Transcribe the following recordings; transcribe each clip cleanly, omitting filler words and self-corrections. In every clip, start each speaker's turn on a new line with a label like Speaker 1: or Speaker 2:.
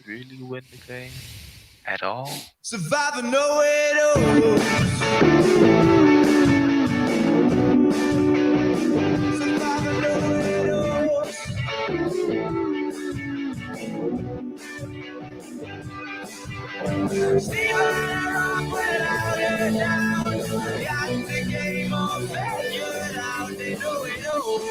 Speaker 1: really win the game at all?
Speaker 2: Survivor know it all. Survivor know it all. Stephen Rock without a doubt. Got the game all figured out. They know it all.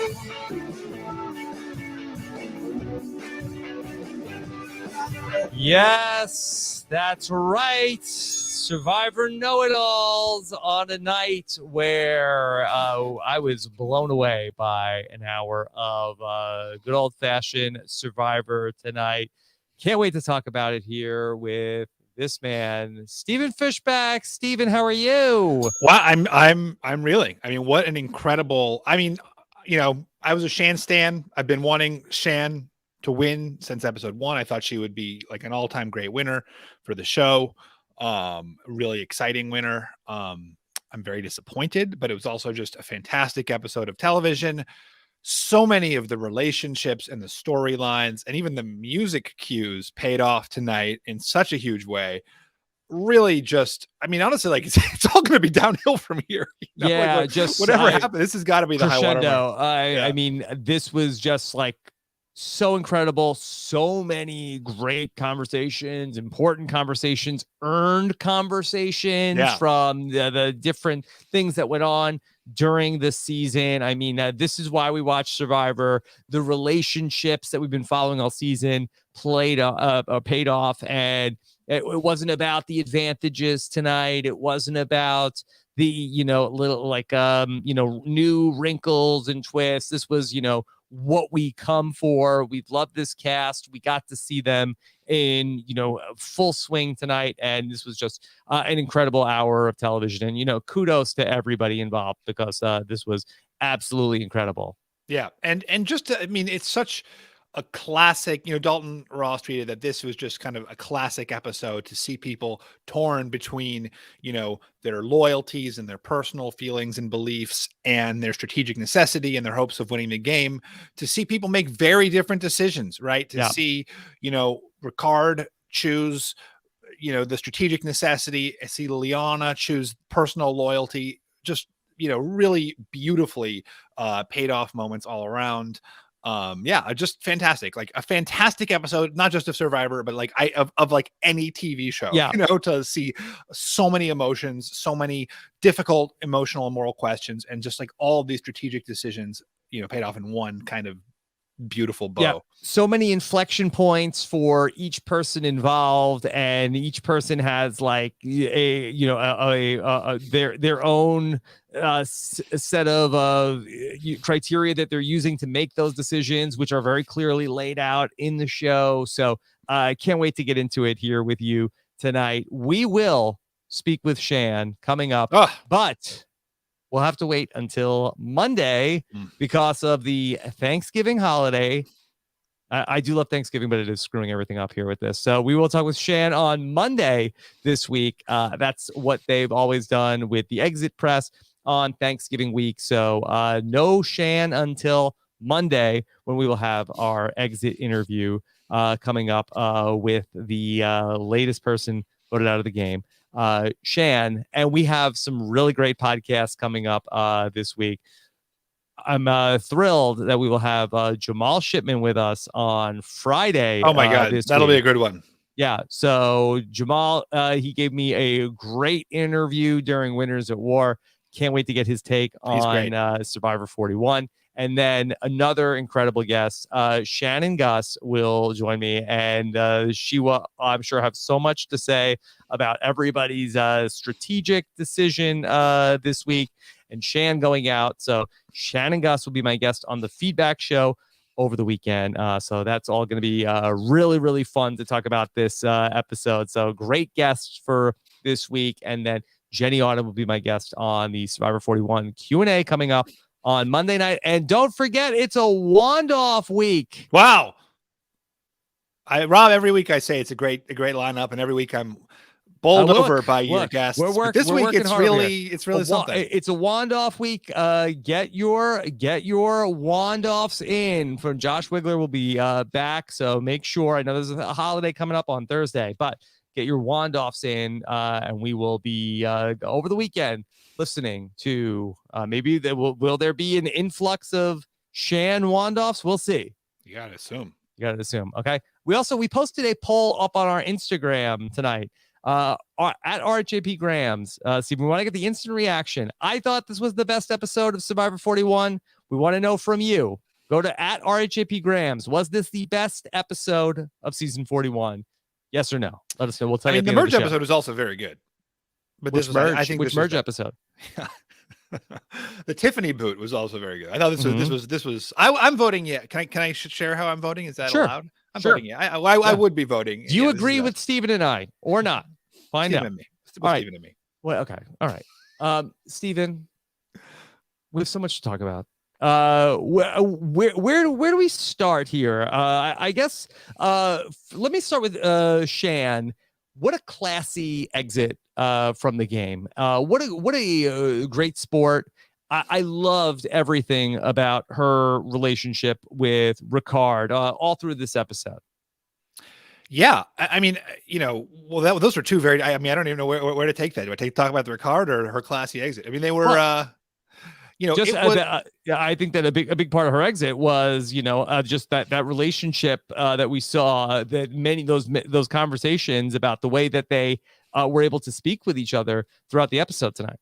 Speaker 3: Yes, that's right. Survivor Know-It-Alls on a night where I was blown away by an hour of good old-fashioned Survivor tonight. Can't wait to talk about it here with this man, Stephen Fishbach. Stephen, how are you?
Speaker 4: Well, I'm reeling. I mean, what an incredible. I mean, you know, I was a Shan stan. I've been wanting Shan to win since episode 1. I thought she would be like an all-time great winner for the show. Really exciting winner. I'm very disappointed, but it was also just a fantastic episode of television. So many of the relationships and the storylines and even the music cues paid off tonight in such a huge way. Really just, I mean, honestly, like it's all going to be downhill from here. You know?
Speaker 3: Yeah,
Speaker 4: like,
Speaker 3: just
Speaker 4: whatever happened, this has got to be the high
Speaker 3: crescendo.
Speaker 4: water.
Speaker 3: I mean, this was just like so incredible. So many great conversations, important conversations, earned conversations from the different things that went on during the season. I mean, this is why we watch Survivor. The relationships that we've been following all season paid off, and it wasn't about the advantages tonight. It wasn't about the, little like, new wrinkles and twists. This was, what we come for. We've loved this cast. We got to see them in, full swing tonight. And this was just an incredible hour of television. And, kudos to everybody involved because this was absolutely incredible.
Speaker 4: Yeah. And just, I mean, it's such a classic, Dalton Ross tweeted that this was just kind of a classic episode to see people torn between, their loyalties and their personal feelings and beliefs and their strategic necessity and their hopes of winning the game, to see people make very different decisions, right? To see, Ricardo choose, the strategic necessity, see Leynas choose personal loyalty, just, really beautifully paid off moments all around. Just fantastic, like a fantastic episode, not just of Survivor, but like of like any TV show, to see so many emotions, so many difficult emotional and moral questions, and just like all these strategic decisions, paid off in one kind of beautiful bow.
Speaker 3: Yeah, so many inflection points for each person involved, and each person has like their own set of criteria that they're using to make those decisions, which are very clearly laid out in the show. So I can't wait to get into it here with you tonight. We will speak with Shan coming up, but we'll have to wait until Monday because of the Thanksgiving holiday. I do love Thanksgiving, but it is screwing everything up here with this. So we will talk with Shan on Monday this week. That's what they've always done with the exit press on Thanksgiving week. So no Shan until Monday, when we will have our exit interview coming up with the latest person voted out of the game, Shan. And we have some really great podcasts coming up this week. I'm thrilled that we will have Jamal Shipman with us on Friday.
Speaker 4: Oh my God, that'll be a good one.
Speaker 3: Yeah. So Jamal, he gave me a great interview during Winners at War. Can't wait to get his take on Survivor 41. And then another incredible guest, Shannon Gus, will join me. And she will, I'm sure, have so much to say about everybody's strategic decision this week and Shan going out. So Shannon Gus will be my guest on the Feedback Show over the weekend. So that's all going to be really, really fun to talk about this episode. So great guests for this week. And then Jenny Autumn will be my guest on the Survivor 41 Q&A coming up on Monday night. And don't forget, it's a wand-off week.
Speaker 4: Wow. Rob, every week I say it's a great lineup, and every week I'm bowled over by your
Speaker 3: look,
Speaker 4: guests.
Speaker 3: we're
Speaker 4: But this
Speaker 3: we're
Speaker 4: week
Speaker 3: working
Speaker 4: it's
Speaker 3: hard
Speaker 4: really
Speaker 3: here.
Speaker 4: something.
Speaker 3: It's a wand off week. Get your wand offs in. From Josh Wigler will be back, so make sure. I know there's a holiday coming up on Thursday, but get your wand offs in, and we will be over the weekend listening to maybe will there be an influx of Shan wand offs? We'll see.
Speaker 4: You gotta assume.
Speaker 3: Okay. We posted a poll up on our Instagram tonight. At RHAP Grams. See, we want to get the instant reaction. I thought this was the best episode of Survivor 41. We want to know from you. Go to at RHAP Grams. Was this the best episode of season 41? Yes or no? Let us know. We'll tell you.
Speaker 4: The merge episode was also very good. But
Speaker 3: which
Speaker 4: this was,
Speaker 3: merge?
Speaker 4: I think,
Speaker 3: which merge episode?
Speaker 4: The Tiffany boot was also very good. I thought this was. I'm voting. Yeah. Can I share how I'm voting? Is that
Speaker 3: sure.
Speaker 4: allowed? I'm
Speaker 3: sure.
Speaker 4: voting. Yeah. I would be voting.
Speaker 3: Do you agree with Stephen and I or not? Find
Speaker 4: Stephen
Speaker 3: out.
Speaker 4: And me.
Speaker 3: All right.
Speaker 4: Stephen and me.
Speaker 3: Well, okay. All right. Stephen, we have so much to talk about. Where do we start here? I guess let me start with Shan. What a classy exit from the game. What a great sport. I loved everything about her relationship with Ricard all through this episode.
Speaker 4: Yeah, I mean, those are two very. I don't even know where to take that. Do I talk about the Ricard or her classy exit? I mean, they were.
Speaker 3: I think that a big part of her exit was, just that relationship that we saw, that many those conversations about the way that they were able to speak with each other throughout the episode tonight.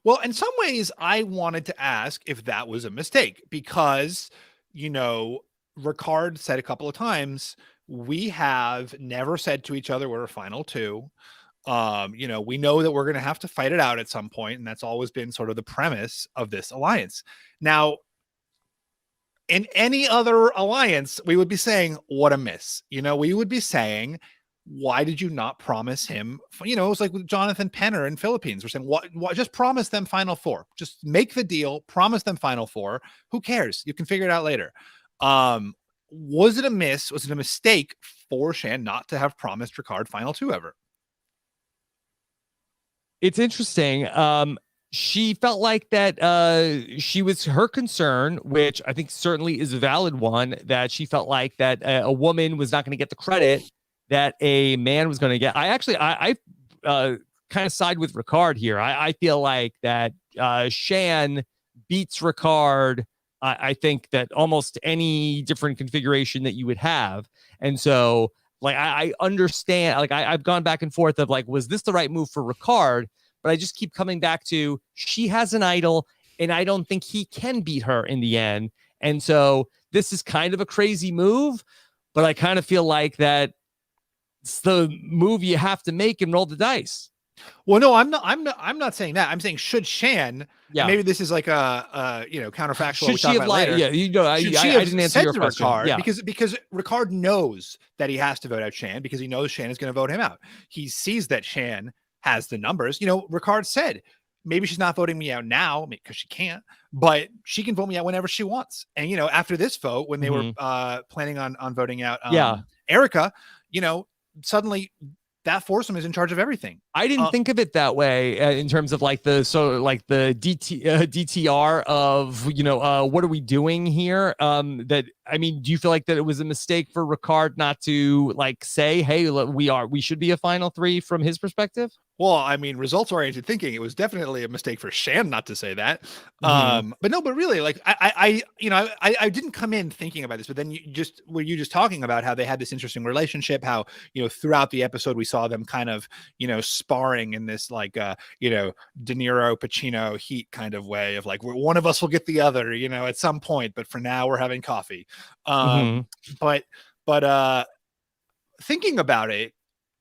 Speaker 4: Well, in some ways, I wanted to ask if that was a mistake because, Ricard said a couple of times, we have never said to each other we're a final two. We know that we're going to have to fight it out at some point, and that's always been sort of the premise of this alliance. Now, in any other alliance, we would be saying, what a miss. We would be saying, why did you not promise him? It was like with Jonathan Penner in Philippines. We're saying, what, just promise them final four. Just make the deal, promise them final four. Who cares? You can figure it out later. Was it a miss? Was it a mistake for Shan not to have promised Ricard final two ever?
Speaker 3: It's interesting. She felt like that her concern, which I think certainly is a valid one, that she felt like that a woman was not going to get the credit that a man was going to get. I kind of side with Ricard here. I feel like that Shan beats Ricard. I think that almost any different configuration that you would have. And so I understand, I've gone back and forth of was this the right move for Ricard? But I just keep coming back to, she has an idol and I don't think he can beat her in the end. And so this is kind of a crazy move, but I kind of feel like that it's the move you have to make and roll the dice.
Speaker 4: Well, no, I'm not saying that. I'm saying, should Shan, maybe this is like a counterfactual.
Speaker 3: Should she have lied? Yeah, I didn't answer your question.
Speaker 4: Ricard, because Ricard knows that he has to vote out Shan because he knows Shan is going to vote him out. He sees that Shan has the numbers. Ricard said, maybe she's not voting me out now because she can't, but she can vote me out whenever she wants. And, after this vote, when they were planning on voting out Erica, suddenly that foursome is in charge of everything. I
Speaker 3: didn't think of it that way in terms of the DTR of, what are we doing here? Do you feel like that it was a mistake for Ricard not to say, hey, we should be a final three from his perspective?
Speaker 4: Well, results-oriented thinking, it was definitely a mistake for Shan not to say that. But really, I didn't come in thinking about this, but then you just talking about how they had this interesting relationship, how, throughout the episode, we saw them kind of, sparring in this De Niro, Pacino heat kind of way of one of us will get the other, at some point, but for now we're having coffee. But thinking about it,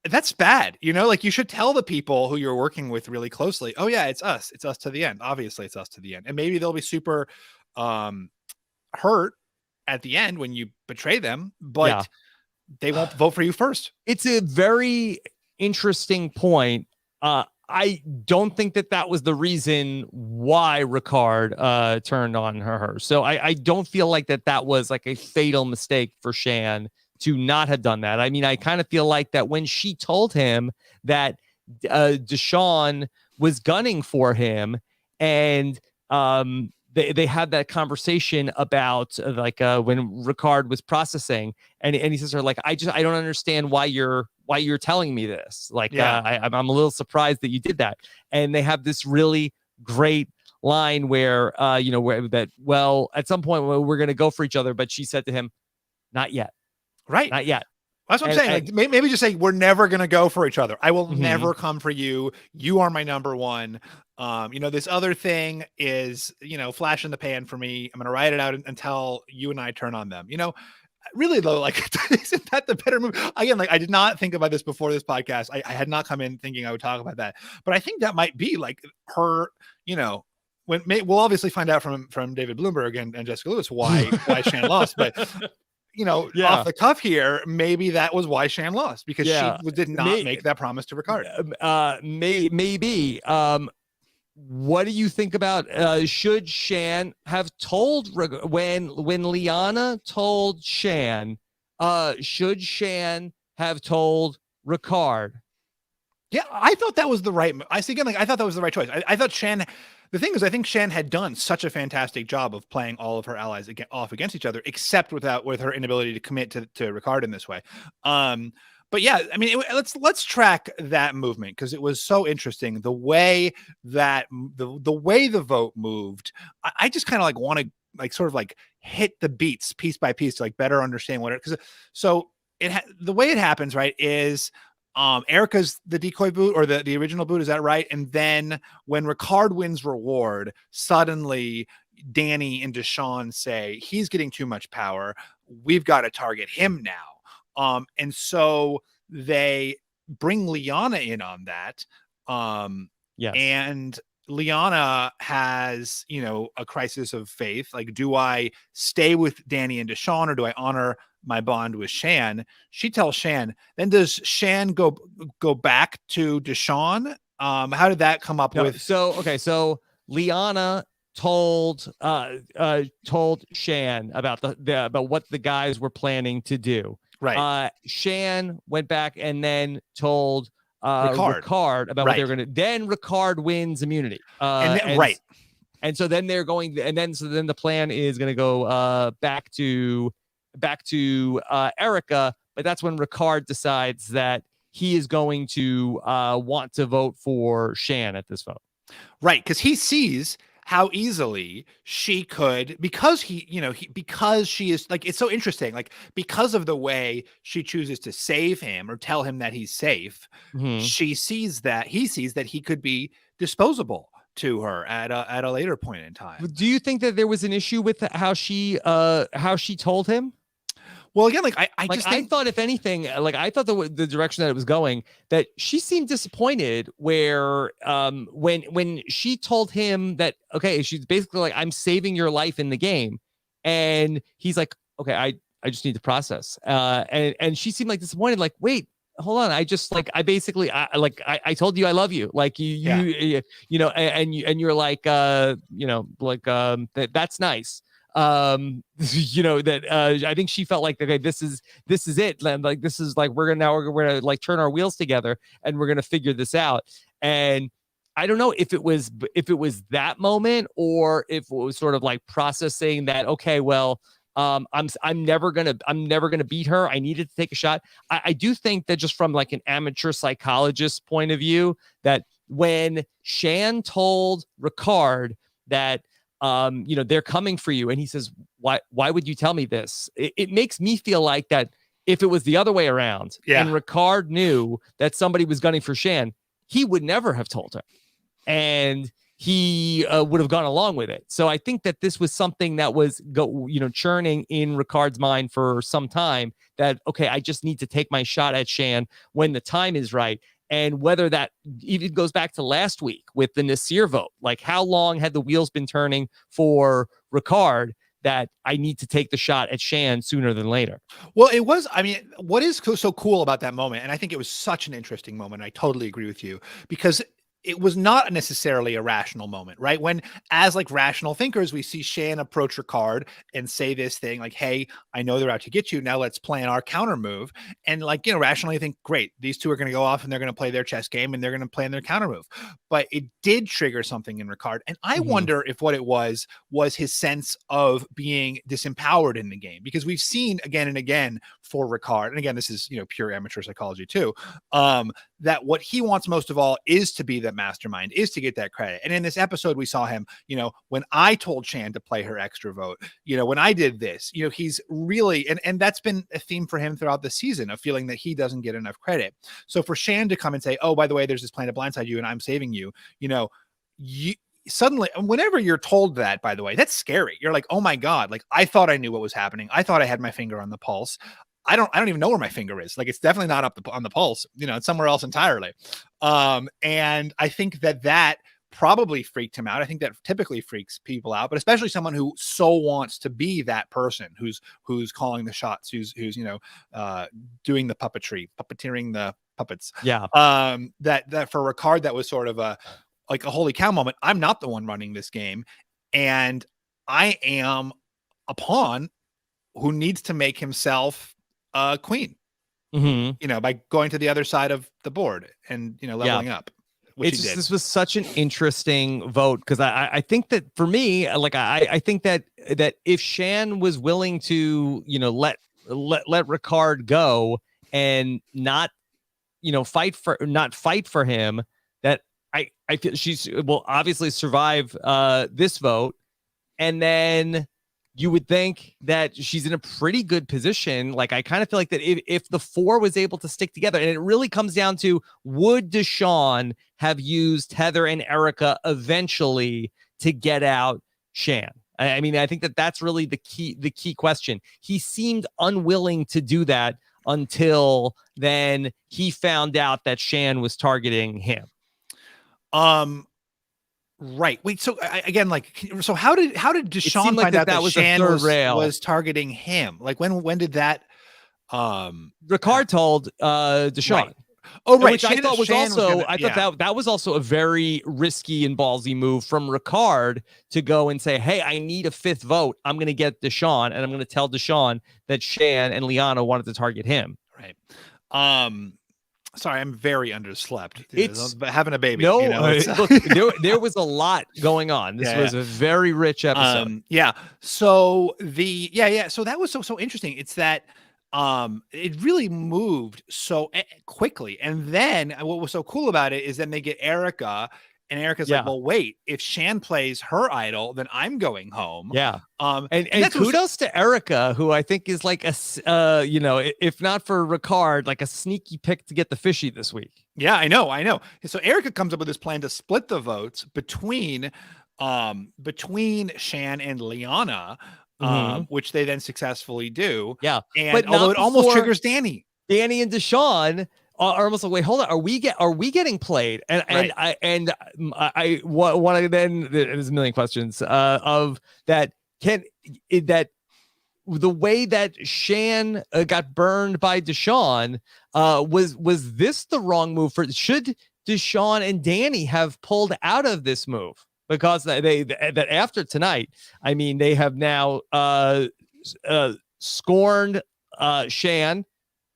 Speaker 4: that's bad. You should tell the people who you're working with really closely, oh yeah, it's us to the end. Obviously it's us to the end. And maybe they'll be super hurt at the end when you betray them, but they won't vote for you first.
Speaker 3: It's a very interesting point. I don't think that was the reason why Ricard turned on her. So I don't feel like that was a fatal mistake for Shan to not have done that. I kind of feel like that when she told him that Deshawn was gunning for him, and they had that conversation about when Ricard was processing, and he says to her, like, I don't understand why you're telling me this. Like, I'm a little surprised that you did that. And they have this really great line where at some point we're going to go for each other, but she said to him, not yet.
Speaker 4: Right.
Speaker 3: Not yet.
Speaker 4: That's what I'm saying. Like, maybe just say, we're never going to go for each other. I will never come for you. You are my number one. This other thing is, flash in the pan for me. I'm going to write it out until you and I turn on them. Really though, like, isn't that the better move? Again, like, I did not think about this before this podcast. I had not come in thinking I would talk about that, but I think that might be like her, we'll obviously find out from David Bloomberg and Jessica Lewis why Shan lost, but off the cuff here, maybe that was why Shan lost, because she did not make that promise to Ricardo.
Speaker 3: Maybe. What do you think about should Shan have told when Leynas told Shan? Should Shan have told Ricard?
Speaker 4: Yeah, I thought that was the right. I thought that was the right choice. I thought Shan. The thing is, I think Shan had done such a fantastic job of playing all of her allies off against each other, except with her inability to commit to Ricard in this way. But yeah, I mean, let's track that movement, because it was so interesting the way that the way the vote moved. I just kind of like want to like sort of like hit the beats piece by piece to like better understand what it, because the way it happens, right, is Erica's the decoy boot, or the original boot, is that right? And then when Ricard wins reward, suddenly Danny and Deshawn say he's getting too much power, we've got to target him now. And so they bring Leynas in on that.
Speaker 3: Yes.
Speaker 4: And Leynas has, a crisis of faith. Like, do I stay with Danny and Deshawn, or do I honor my bond with Shan? She tells Shan. Then does Shan go back to Deshawn? How did that come up with?
Speaker 3: So Leynas told Shan about about what the guys were planning to do.
Speaker 4: Right.
Speaker 3: Shan went back and then told Ricard about what they were going to. Then Ricard wins immunity. And so then they're going, and then the plan is going to go back to Erica, but that's when Ricard decides that he is going to want to vote for Shan at this vote.
Speaker 4: Right, because he sees how easily she could, because because she is like, it's so interesting, like, because of the way she chooses to save him or tell him that he's safe, he sees that he could be disposable to her at a later point in time.
Speaker 3: Do you think that there was an issue with how she told him?
Speaker 4: Well, again, like I just think,
Speaker 3: I thought, if anything, like, I thought the direction that it was going, that she seemed disappointed where when she told him that, okay, she's basically like, I'm saving your life in the game, and he's like, okay, I just need to process, and she seemed like disappointed, like, wait, hold on, I told you I love you, like and you're like that's nice. I think she felt like, okay, this is it, like, this is like, we're gonna like turn our wheels together and we're gonna figure this out. And I don't know if it was that moment, or if it was sort of like processing that, okay, well, I'm never gonna beat her, I needed to take a shot. I do think that, just from like an amateur psychologist point of view, that when Shan told Ricard that they're coming for you, and he says, why would you tell me this? It makes me feel like that if it was the other way around, and Ricard knew that somebody was gunning for Shan, he would never have told her, and he would have gone along with it. So I think that this was something that was churning in Ricard's mind for some time, that, okay, I just need to take my shot at Shan when the time is right. And whether that even goes back to last week with the Nasir vote, like, how long had the wheels been turning for Ricard that I need to take the shot at Shan sooner than later?
Speaker 4: Well, it was, I mean, what is so cool about that moment, and I think it was such an interesting moment, I totally agree with you, because it was not necessarily a rational moment, right? When, as like rational thinkers, we see Shan approach Ricard and say this thing like, hey, I know they're out to get you. Now let's plan our counter move. And like, rationally think, great, these two are going to go off and they're going to play their chess game and they're going to plan their counter move. But it did trigger something in Ricard. And I wonder if what it was his sense of being disempowered in the game, because we've seen again and again for Ricard, and again, this is, pure amateur psychology too, that what he wants most of all is to be the mastermind, is to get that credit. And in this episode, we saw him, when I told Shan to play her extra vote, when I did this, he's really, and that's been a theme for him throughout the season of feeling that he doesn't get enough credit. So for Shan to come and say, oh, by the way, there's this plan to blindside you and I'm saving you, you suddenly, whenever you're told that, by the way, that's scary. You're like, oh my God, like I thought I knew what was happening. I thought I had my finger on the pulse. I don't even know where my finger is. Like, it's definitely not on the pulse, it's somewhere else entirely. And I think that probably freaked him out. I think that typically freaks people out, but especially someone who so wants to be that person who's calling the shots, who's doing the puppeteering the puppets.
Speaker 3: Yeah.
Speaker 4: That for Ricard, that was sort of a holy cow moment. I'm not the one running this game, and I am a pawn who needs to make himself queen, by going to the other side of the board and, leveling up.
Speaker 3: This was such an interesting vote, because I think that for me, like, I think that if Shan was willing to, let Ricard go and not fight for him, that I feel she will obviously survive this vote, and then you would think that she's in a pretty good position. Like, I kind of feel like that if the four was able to stick together, and it really comes down to, would Deshawn have used Heather and Erica eventually to get out Shan? I mean, I think that's really the key question. He seemed unwilling to do that until then he found out that Shan was targeting him.
Speaker 4: Right. Wait. So again, so how did Deshawn find out that
Speaker 3: was
Speaker 4: Shan
Speaker 3: was
Speaker 4: targeting him? Like, when did that?
Speaker 3: Ricard told Deshawn.
Speaker 4: Right. Oh, right.
Speaker 3: Which I thought was also, that was also a very risky and ballsy move from Ricard to go and say, hey, I need a fifth vote. I'm going to get Deshawn, and I'm going to tell Deshawn that Shan and Liana wanted to target him.
Speaker 4: Right. Sorry, I'm very underslept.
Speaker 3: It's
Speaker 4: having a baby.
Speaker 3: No, look, there was a lot going on. This was a very rich episode.
Speaker 4: So so that was so interesting. It's that it really moved so quickly. And then what was so cool about it is then they get Erica, and Erica's like, well, wait, if Shan plays her idol, then I'm going home.
Speaker 3: Yeah. And kudos to Erica, who I think is like if not for Ricard, like a sneaky pick to get the fishy this week.
Speaker 4: Yeah, I know. So Erica comes up with this plan to split the votes between Shan and Liana, which they then successfully do.
Speaker 3: Yeah.
Speaker 4: And although it almost triggers Danny
Speaker 3: and Deshawn are almost like, wait, hold on, are we getting played? And
Speaker 4: right.
Speaker 3: I want to then, there's a million questions of that. That the way that Shan got burned by Deshawn, was this the wrong move should Deshawn and Danny have pulled out of this move? Because that after tonight, I mean, they have now scorned Shan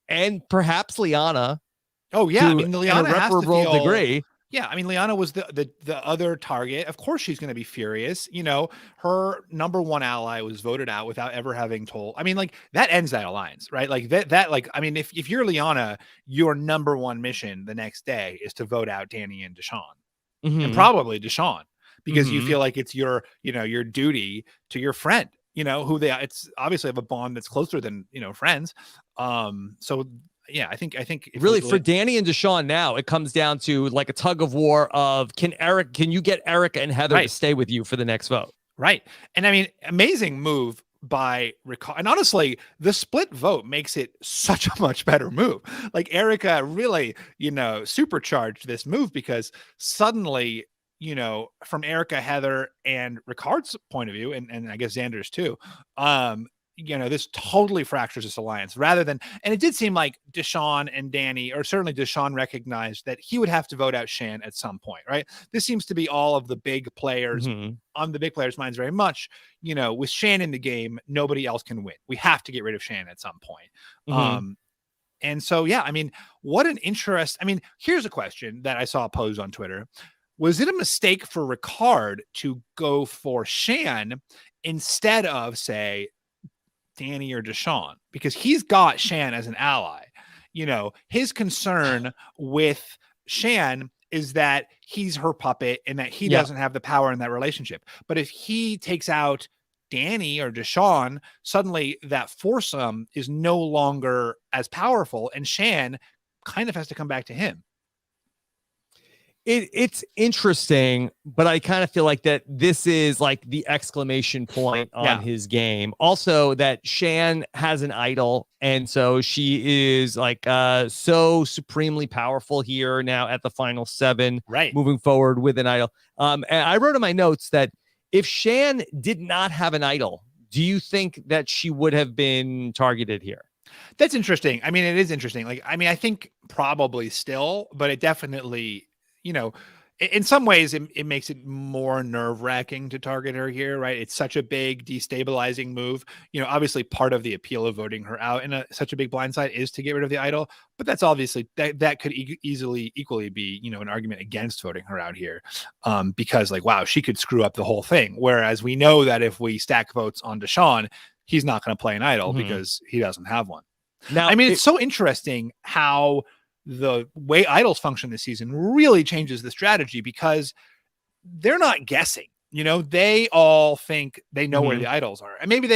Speaker 3: and perhaps Liana.
Speaker 4: Oh yeah, I mean, Liana
Speaker 3: has to feel, degree.
Speaker 4: Yeah, I mean, Liana was the other target. Of course, she's going to be furious. Her number one ally was voted out without ever having told. I mean, like, that ends that alliance, right? Like that. Like, I mean, if you're Liana, your number one mission the next day is to vote out Danny and Deshawn, and probably Deshawn, because you feel like it's your duty to your friend. Who it's obviously have a bond that's closer than friends. So. Yeah, I think
Speaker 3: really for Danny and Deshawn now, it comes down to like a tug of war of can you get Erica and Heather to stay with you for the next vote?
Speaker 4: Right. And I mean, amazing move by Ricardo. And honestly, the split vote makes it such a much better move. Like, Erica really, supercharged this move, because suddenly, from Erica, Heather, and Ricard's point of view, and I guess Xanders too, this totally fractures this alliance rather than, and it did seem like Deshawn and Danny, or certainly Deshawn, recognized that he would have to vote out Shan at some point, right? This seems to be all of the big players on the big players' minds very much, with Shan in the game, nobody else can win. We have to get rid of Shan at some point. And so, yeah, I mean, what an interest. I mean, here's a question that I saw posed on Twitter. Was it a mistake for Ricard to go for Shan instead of, say, Danny or Deshawn? Because he's got Shan as an ally. His concern with Shan is that he's her puppet and that he doesn't have the power in that relationship. But if he takes out Danny or Deshawn, suddenly that foursome is no longer as powerful, and Shan kind of has to come back to him.
Speaker 3: It's interesting, but I kind of feel like that this is like the exclamation point on his game. Also, that Shan has an idol, and so she is like so supremely powerful here now at the final 7, moving forward with an idol. And I wrote in my notes that if Shan did not have an idol, do you think that she would have been targeted here?
Speaker 4: That's interesting. I mean, it is interesting. Like, I mean, I think probably still, but it definitely, in some ways it makes it more nerve-wracking to target her here, right? It's such a big destabilizing move. Obviously part of the appeal of voting her out in such a big blindside is to get rid of the idol, but that's obviously that could equally be, an argument against voting her out here, because like, wow, she could screw up the whole thing. Whereas we know that if we stack votes on Deshawn, he's not going to play an idol because he doesn't have one. Now, I mean, it's so interesting how the way idols function this season really changes the strategy, because they're not guessing. They all think they know where the idols are, and maybe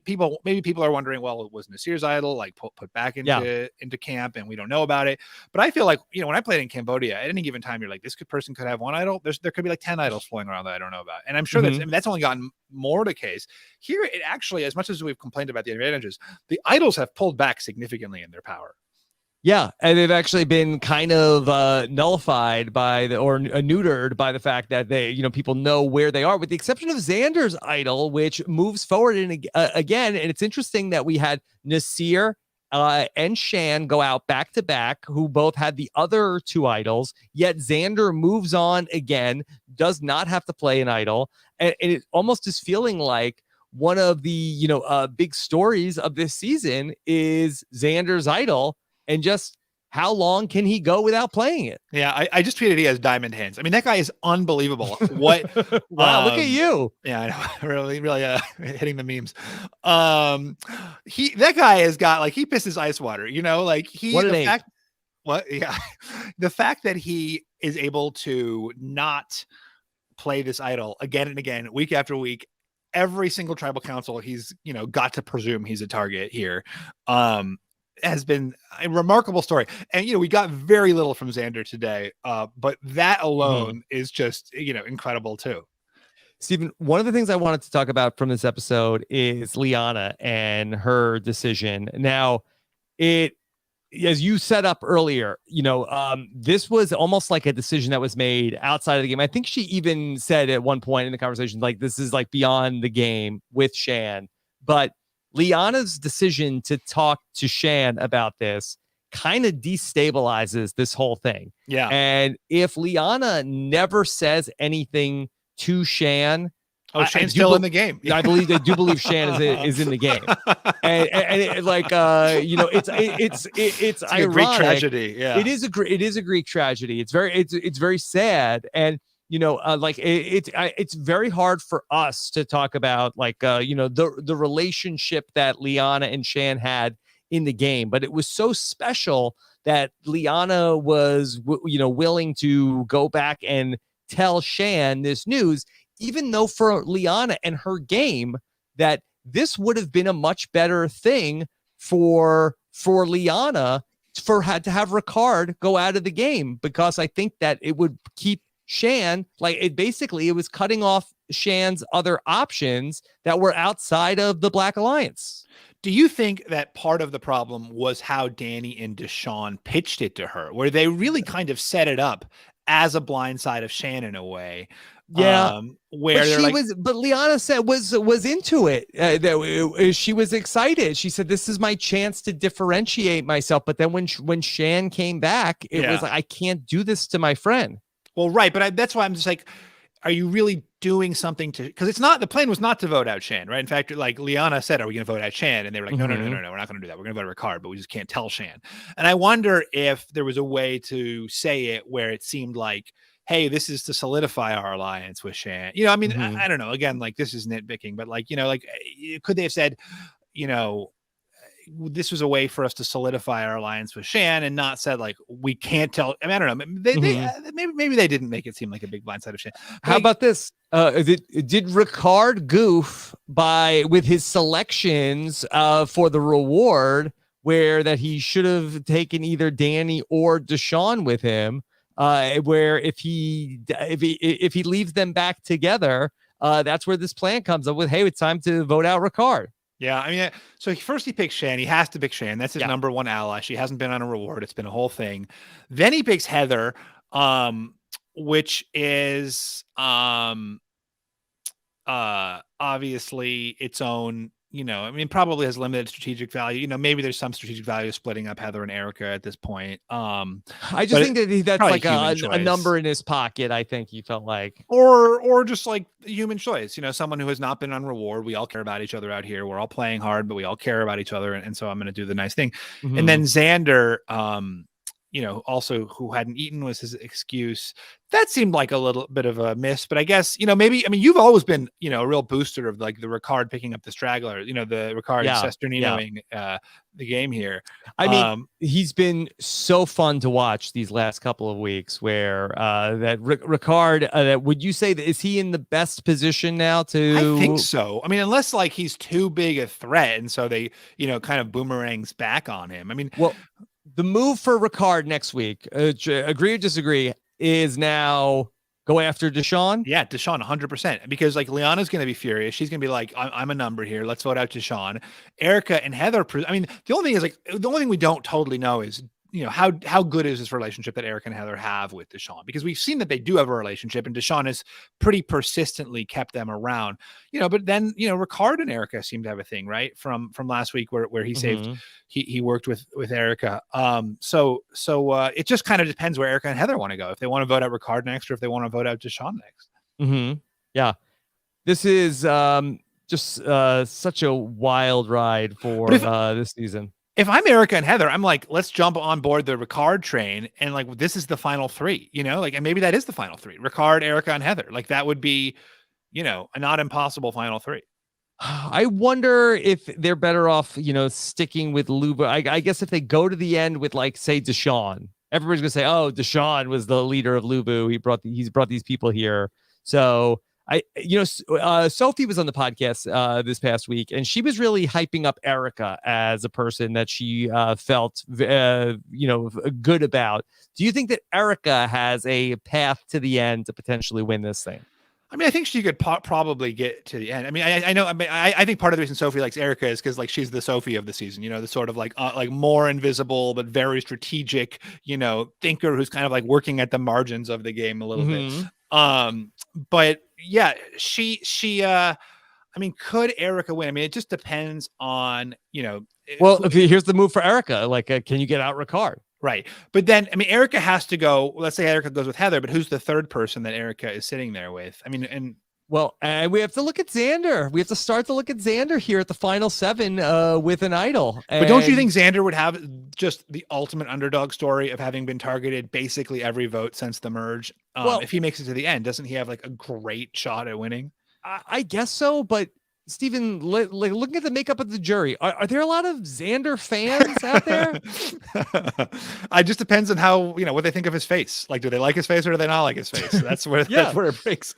Speaker 4: people are wondering, well, it was Nasir's idol, like put back into camp, and we don't know about it. But I feel like when I played in Cambodia, at any given time, you're like, this person could have one idol. There could be like 10 idols flowing around that I don't know about, and I'm sure that's only gotten more the case here. It actually, as much as we've complained about the advantages, the idols have pulled back significantly in their power.
Speaker 3: Yeah, and they've actually been kind of nullified by neutered by the fact that they, people know where they are, with the exception of Xanders' idol, which moves forward again. And it's interesting that we had Nasir and Shan go out back to back, who both had the other 2 idols. Yet Xander moves on again, does not have to play an idol, and it almost is feeling like one of the big stories of this season is Xander's idol. And just how long can he go without playing it?
Speaker 4: Yeah, I just tweeted he has diamond hands. I mean, that guy is unbelievable. What?
Speaker 3: Wow, look at you.
Speaker 4: Yeah, I know. Really hitting the memes. That guy has got, like, he pisses ice water. Like the fact that he is able to not play this idol again and again, week after week, every single tribal council, he's got to presume he's a target here. Has been a remarkable story. And, we got very little from Xander today, but that alone is just, incredible too.
Speaker 3: Stephen, one of the things I wanted to talk about from this episode is Leynas and her decision. Now, as you set up earlier, this was almost like a decision that was made outside of the game. I think she even said at one point in the conversation, like, this is like beyond the game with Shan, but Leynas' decision to talk to Shan about this kind of destabilizes this whole thing.
Speaker 4: Yeah.
Speaker 3: And if Leynas never says anything to Shan,
Speaker 4: Shan's still in the game.
Speaker 3: I do believe Shan is in the game, and it, like it's
Speaker 4: a Greek tragedy. Yeah,
Speaker 3: it is a Greek tragedy. It's very sad, and it's very hard for us to talk about the relationship that Leynas and Shan had in the game, but it was so special that Leynas was willing to go back and tell Shan this news, even though for Leynas and her game that this would have been a much better thing for Leynas to have Ricard go out of the game, because I think that it would keep Shan, it was cutting off Shan's other options that were outside of the Black Alliance.
Speaker 4: Do you think that part of the problem was how Danny and Deshawn pitched it to her, where they really kind of set it up as a blindside of Shan in a way,
Speaker 3: Yeah.
Speaker 4: Where
Speaker 3: But
Speaker 4: they're
Speaker 3: she
Speaker 4: like,
Speaker 3: was, but Leynas said was into it. She was excited. She said, "This is my chance to differentiate myself." But then when Shan came back, it was like, I can't do this to my friend.
Speaker 4: well, right, but that's why I'm just like, are you really doing something to? Because it's not, the plan was not to vote out Shan, right? In fact, like Leynas said, "Are we going to vote out Shan?" And they were like, "No, we're not going to do that. We're going to vote Ricardo, but we just can't tell Shan." And I wonder if there was a way to say it where it seemed like, hey, this is to solidify our alliance with Shan. You know, I mean, I don't know. Again, like this is nitpicking, but like, you know, like could they have said, you know, this was a way for us to solidify our alliance with Shan and not said like, we can't tell. I mean, I don't know. Maybe they didn't make it seem like a big blindside of Shan. But
Speaker 3: how about this? Did Ricard goof with his selections for the reward where that he should have taken either Danny or Deshawn with him? Where if he leaves them back together, that's where this plan comes up with, hey, it's time to vote out Ricard.
Speaker 4: Yeah, I mean, so first he picks Shan. He has to pick Shan. That's his number one ally. She hasn't been on a reward. It's been a whole thing. Then he picks Heather, which is obviously its own, you know, I mean, probably has limited strategic value. You know, maybe there's some strategic value splitting up Heather and Erica at this point.
Speaker 3: I just think that's like a number in his pocket. I think he felt like,
Speaker 4: or just like the human choice, you know, someone who has not been on reward. We all care about each other out here. We're all playing hard, but we all care about each other. And so I'm going to do the nice thing. And then Xander, you know, also who hadn't eaten was his excuse. That seemed like a little bit of a miss, but I guess, you know, maybe, I mean, you've always been, you know, a real booster of like the Ricard picking up the straggler, you know, the Ricard Cesterninoing the game here.
Speaker 3: I mean, he's been so fun to watch these last couple of weeks where that Ricard, would you say that is he in the best position now to?
Speaker 4: I think so. I mean, unless like he's too big a threat. And so they, you know, kind of boomerangs back on him. I mean,
Speaker 3: well, the move for Ricard next week, agree or disagree, is now go after Deshawn.
Speaker 4: Yeah, Deshawn 100%, because like Liana's going to be furious. She's going to be like, I'm a number here. Let's vote out Deshawn. Erica and Heather. I mean, the only thing is like, the only thing we don't totally know is, you know, how good is this relationship that Erica and Heather have with Deshawn? Because we've seen that they do have a relationship, and Deshawn has pretty persistently kept them around, you know. But then, you know, Ricardo and Erica seem to have a thing, right? From last week where he saved, he worked with Erica. So it just kind of depends where Erica and Heather want to go. If they want to vote out Ricardo next, or if they want to vote out Deshawn next.
Speaker 3: Yeah, this is just such a wild ride for this season.
Speaker 4: If I'm Erica and Heather, I'm like, let's jump on board the Ricard train. And like, this is the final three, you know, like, and maybe that is the final three: Ricard, Erica, and Heather. Like that would be, you know, a not impossible final three.
Speaker 3: I wonder if they're better off, you know, sticking with Luba. I guess if they go to the end with like, say, Deshawn, everybody's gonna say, oh, Deshawn was the leader of Lubu. He's brought these people here. So Sophie was on the podcast this past week, and she was really hyping up Erica as a person that she felt, good about. Do you think that Erica has a path to the end to potentially win this thing?
Speaker 4: I mean, I think she could probably get to the end. I mean, I know. I mean, I think part of the reason Sophie likes Erica is because like she's the Sophie of the season. You know, the sort of like more invisible but very strategic, you know, thinker who's kind of like working at the margins of the game a little bit. But yeah, she I mean, could Erica win? I mean, it just depends on, you know.
Speaker 3: Well, here's the move for Erica. Like, can you get out Ricard?
Speaker 4: Right. But then, I mean, Erica has to go. Let's say Erica goes with Heather, but who's the third person that Erica is sitting there with? I mean, and
Speaker 3: we have to look at Xander. We have to start to look at Xander here at the final 7 with an idol.
Speaker 4: But don't you think Xander would have just the ultimate underdog story of having been targeted basically every vote since the merge? If he makes it to the end, doesn't he have like a great shot at winning?
Speaker 3: I guess so, but Stephen, looking at the makeup of the jury, are there a lot of Xander fans out there?
Speaker 4: It just depends on how, you know, what they think of his face. Like, do they like his face or do they not like his face? That's where that's where it breaks.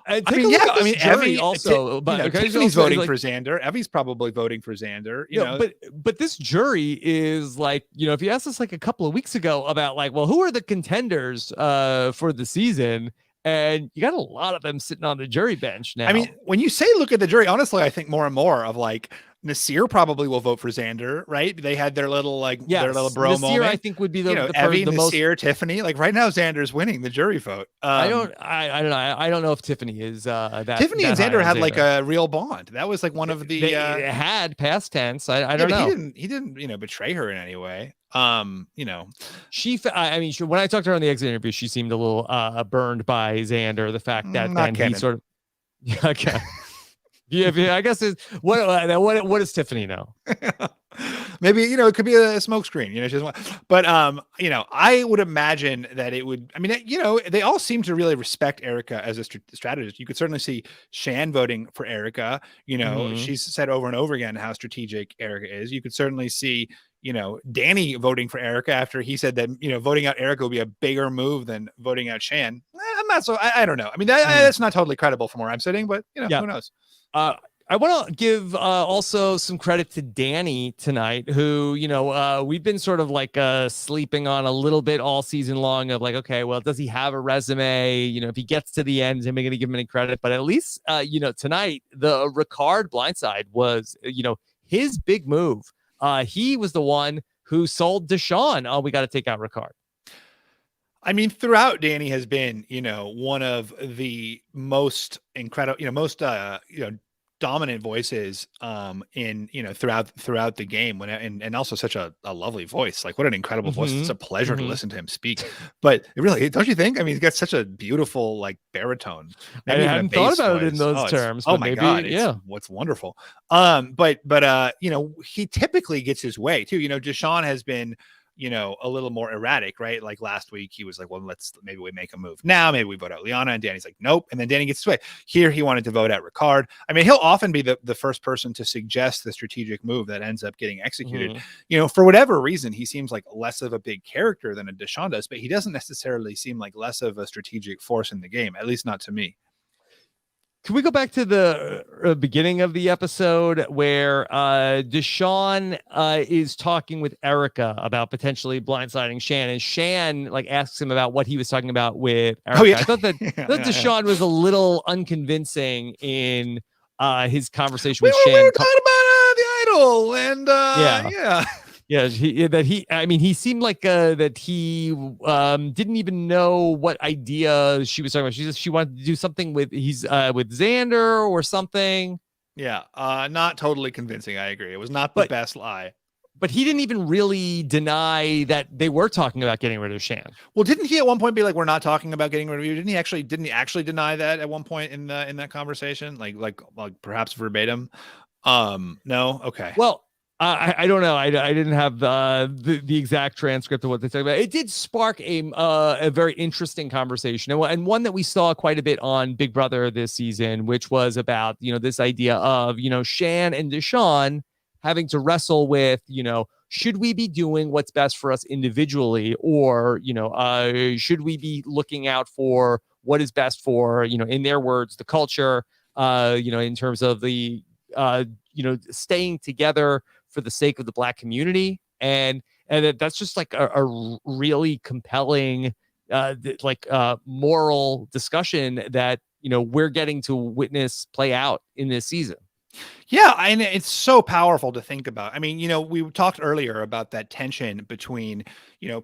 Speaker 3: Evie also.
Speaker 4: Tiffany's voting for Xander. Evie's probably voting for Xander. You know,
Speaker 3: but this jury is like, you know, if you asked us like a couple of weeks ago about like, well, who are the contenders for the season? And you got a lot of them sitting on the jury bench now.
Speaker 4: I mean, when you say look at the jury, honestly, I think more and more of like Nasir probably will vote for Xander, right? They had their little their little bro
Speaker 3: Nasir,
Speaker 4: moment.
Speaker 3: I think would be the,
Speaker 4: Evie,
Speaker 3: the most.
Speaker 4: Nasir, Tiffany. Like right now, Xander's winning the jury vote.
Speaker 3: I don't know. I don't know if Tiffany is that.
Speaker 4: Tiffany and
Speaker 3: that high
Speaker 4: Xander
Speaker 3: on
Speaker 4: had like a real bond. That was like one of the
Speaker 3: they had past tense. I don't know.
Speaker 4: He didn't betray her in any way.
Speaker 3: She when I talked to her on the exit interview, she seemed a little burned by Xander. The fact that then he sort of okay. Yeah, I guess what does Tiffany know?
Speaker 4: Maybe it could be a smoke screen. She doesn't want, but I would imagine that it would. I mean, they all seem to really respect Erica as a strategist. You could certainly see Shan voting for Erica. She's said over and over again how strategic Erica is. You could certainly see Danny voting for Erica after he said that voting out Erica would be a bigger move than voting out Shan. I'm not so. I don't know. I mean, that's not totally credible from where I'm sitting, but who knows?
Speaker 3: I want to give also some credit to Danny tonight, who, we've been sort of like sleeping on a little bit all season long of like, okay, well, does he have a resume? If he gets to the end, am I going to give him any credit? But at least, tonight, the Ricard blindside was, his big move. He was the one who sold Deshawn. Oh, we got to take out Ricard.
Speaker 4: I mean, throughout, Danny has been, one of the most incredible, most, dominant voices in throughout the game and also such a lovely voice. Like what an incredible voice. It's a pleasure to listen to him speak. But really, don't you think? I mean, he's got such a beautiful like baritone.
Speaker 3: I hadn't thought about it in those terms.
Speaker 4: Oh my god, what's wonderful. But he typically gets his way too. Deshawn has been a little more erratic, right? Like last week, he was like, well, maybe we make a move now. Maybe we vote out Liana. And Danny's like, nope. And then Danny gets his way. Here, he wanted to vote out Ricard. I mean, he'll often be the first person to suggest the strategic move that ends up getting executed. For whatever reason, he seems like less of a big character than a Deshawn does, but he doesn't necessarily seem like less of a strategic force in the game, at least not to me.
Speaker 3: Can we go back to the beginning of the episode where Deshawn is talking with Erica about potentially blindsiding Shan, and Shan like asks him about what he was talking about with Erica.
Speaker 4: Oh, yeah.
Speaker 3: I thought that Deshawn was a little unconvincing in his conversation with Shan.
Speaker 4: We were talking about the idol, and yeah.
Speaker 3: Yeah, he seemed like that he didn't even know what idea she was talking about. She wanted to do something with Xander or something.
Speaker 4: Yeah, not totally convincing. I agree. It was not the best lie.
Speaker 3: But he didn't even really deny that they were talking about getting rid of Shan.
Speaker 4: Well, didn't he at one point be like, "We're not talking about getting rid of you"? Didn't he actually deny that at one point in that conversation? Like perhaps verbatim? No. Okay.
Speaker 3: Well. I don't know. I didn't have the exact transcript of what they talked about. It did spark a very interesting conversation, and one that we saw quite a bit on Big Brother this season, which was about this idea of Shan and Deshawn having to wrestle with should we be doing what's best for us individually, or should we be looking out for what is best for in their words the culture, in terms of the staying together for the sake of the Black community, and that's just like a really compelling moral discussion that we're getting to witness play out in this season.
Speaker 4: Yeah, and it's so powerful to think about. I mean, we talked earlier about that tension between,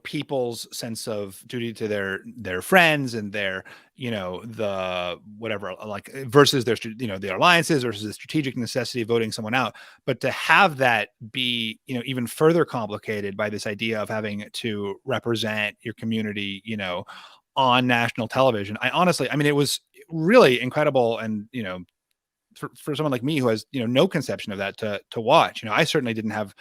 Speaker 4: people's sense of duty to their friends and their, the whatever, like versus their, their alliances versus the strategic necessity of voting someone out. But to have that be, even further complicated by this idea of having to represent your community, on national television. It was really incredible. And, for someone like me who has no conception of that to watch, I certainly didn't have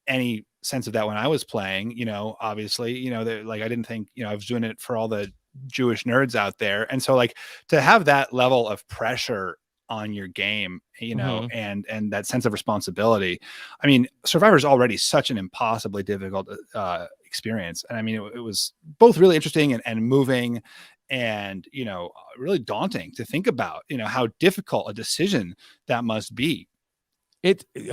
Speaker 4: any sense of that when I was playing. Obviously, I didn't think I was doing it for all the Jewish nerds out there, and so like to have that level of pressure on your game, and that sense of responsibility. I mean, Survivor is already such an impossibly difficult experience, and I mean it was both really interesting and moving. And, really daunting to think about, how difficult a decision that must be.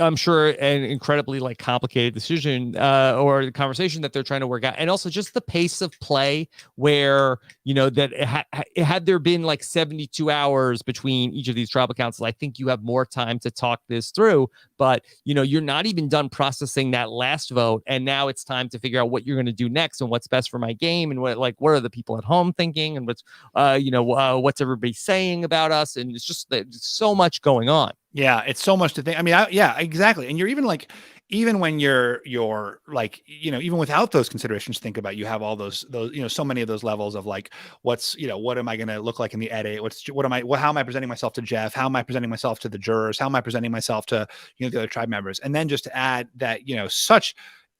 Speaker 3: I'm sure an incredibly like complicated decision or conversation that they're trying to work out, and also just the pace of play where that had there been like 72 hours between each of these tribal councils, I think you have more time to talk this through. But you're not even done processing that last vote, and now it's time to figure out what you're going to do next and what's best for my game, and what are the people at home thinking, and what's what's everybody saying about us, and it's just there's so much going on.
Speaker 4: Yeah, it's so much to think. I mean, yeah, exactly. And you're even like, even when you're like, even without those considerations, think about, you have all those, so many of those levels of like, what am I going to look like in the edit? How am I presenting myself to Jeff? How am I presenting myself to the jurors? How am I presenting myself to, the other tribe members? And then just to add that, such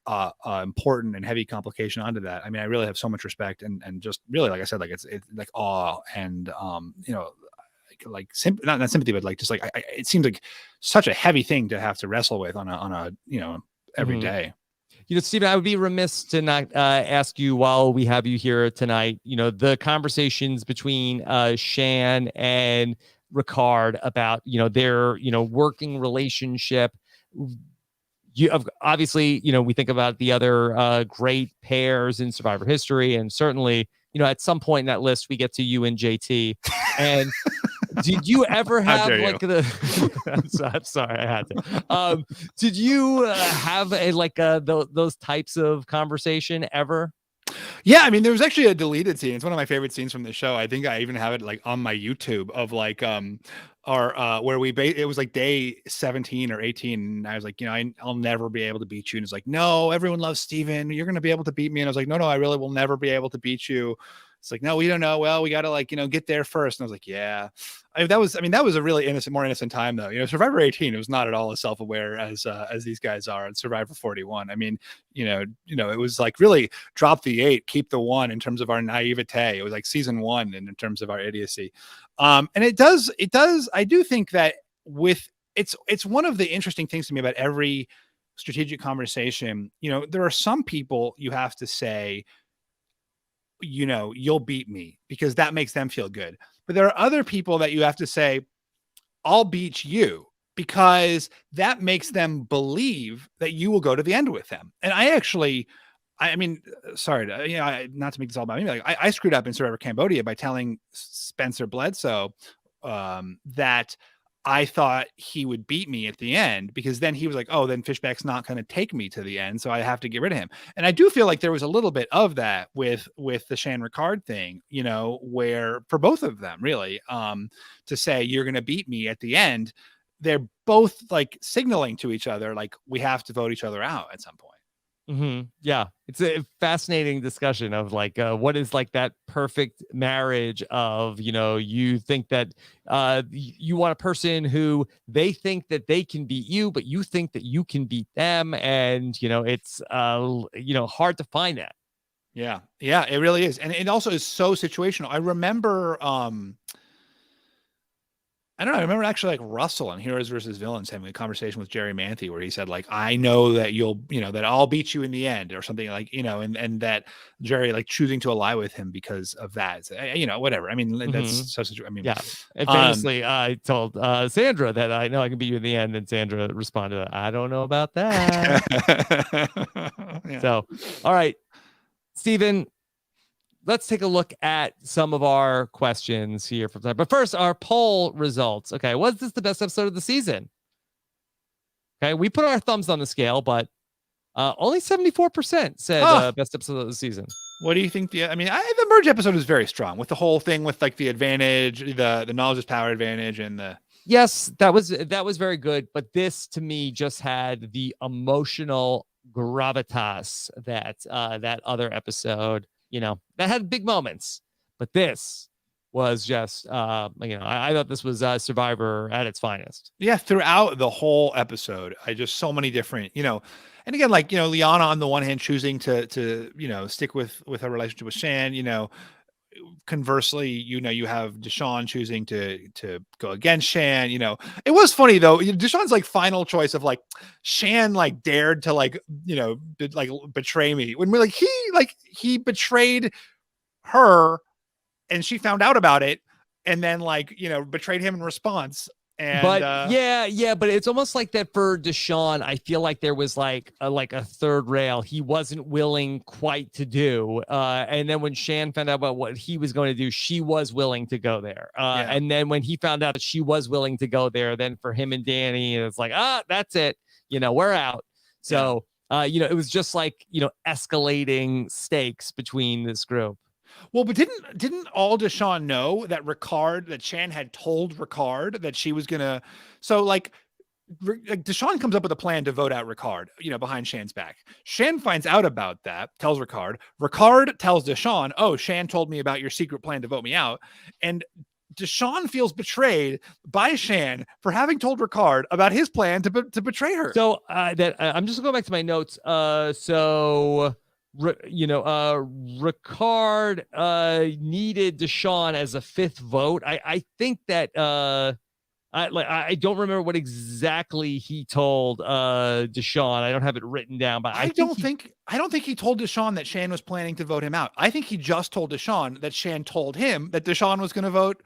Speaker 4: important and heavy complication onto that. I mean, I really have so much respect and just really, like I said, like it's like awe and, like not sympathy, but like just like it seems like such a heavy thing to have to wrestle with on a every day.
Speaker 3: Stephen, I would be remiss to not ask you while we have you here tonight, the conversations between Shan and Ricardo about, their, working relationship. You obviously, we think about the other great pairs in Survivor history. And certainly, at some point in that list, we get to you and JT. And did you ever have like I'm sorry, I had to. Did you have those types of conversation ever?
Speaker 4: Yeah, I mean, there was actually a deleted scene. It's one of my favorite scenes from the show. I think I even have it like on my YouTube of like where it was like day 17 or 18, and I was like, I'll never be able to beat you. And it's like, no, everyone loves Steven. You're gonna be able to beat me. And I was like, no, I really will never be able to beat you. It's like, no, we don't know. Well, we got to like, get there first. And I was like, yeah, that was a really more innocent time though. Survivor 18, it was not at all as self-aware as these guys are at Survivor 41. I mean, it was like really drop the 8, keep the 1 in terms of our naivete. It was like season 1 in terms of our idiocy. And it does. I do think that it's one of the interesting things to me about every strategic conversation. There are some people you have to say, you'll beat me, because that makes them feel good. But there are other people that you have to say, I'll beat you, because that makes them believe that you will go to the end with them. And I mean, sorry to, not to make this all about me. Like I screwed up in Survivor Cambodia by telling Spencer Bledsoe that I thought he would beat me at the end, because then he was like, oh, then Fishbach's not going to take me to the end, so I have to get rid of him. And I do feel like there was a little bit of that with the Shan Ricardo thing, where for both of them really, to say you're going to beat me at the end, they're both like signaling to each other, like we have to vote each other out at some point.
Speaker 3: Mm-hmm. Yeah, it's a fascinating discussion of like what is like that perfect marriage of you think that you want a person who they think that they can beat you, but you think that you can beat them, and it's hard to find that.
Speaker 4: Yeah, it really is, and it also is so situational. I remember I don't know. I remember actually like Russell on Heroes versus Villains having a conversation with Jerry Manthe where he said like, I know that that I'll beat you in the end, or something like, and that Jerry like choosing to ally with him because of that. So, whatever. I mean, that's such a,
Speaker 3: yeah. And famously, I told Sandra that I know I can beat you in the end. And Sandra responded, I don't know about that. Yeah. So, all right, Stephen, let's take a look at some of our questions here from time. But first, our poll results. Okay, was this the best episode of the season? Okay, we put our thumbs on the scale, but only 74% said best episode of the season.
Speaker 4: What do you think? The merge episode is very strong with the whole thing with like the advantage, the knowledge is power advantage, and the.
Speaker 3: Yes, that was very good. But this to me just had the emotional gravitas that that other episode. That had big moments, but this was just, I thought this was Survivor at its finest.
Speaker 4: Yeah, throughout the whole episode, so many different, and again, like, Liana on the one hand choosing to stick with her relationship with Shan, conversely, you have Deshawn choosing to go against Shan. It was funny though. Deshawn's like final choice of like Shan like dared to like betray me when we're he betrayed her and she found out about it and then betrayed him in response. And
Speaker 3: but but it's almost like that for Deshawn. I feel like there was like a third rail he wasn't willing quite to do. And then when Shan found out about what he was going to do, she was willing to go there. And then when he found out that she was willing to go there, then for him and Danny, it's like, that's it. We're out. So, it was just like, escalating stakes between this group.
Speaker 4: Well, but didn't all Deshawn know that Shan had told Ricard that she was gonna? So like Deshawn comes up with a plan to vote out Ricard, behind Shan's back. Shan finds out about that, tells Ricard. Ricard tells Deshawn, "Oh, Shan told me about your secret plan to vote me out," and Deshawn feels betrayed by Shan for having told Ricard about his plan to betray her.
Speaker 3: So I'm just going back to my notes. Ricard needed Deshawn as a fifth vote. I think that I don't remember what exactly he told Deshawn. I don't have it written down, but I don't think he told Deshawn that Shan was planning to vote him out. I think he just told Deshawn that Shan told him that Deshawn was going to vote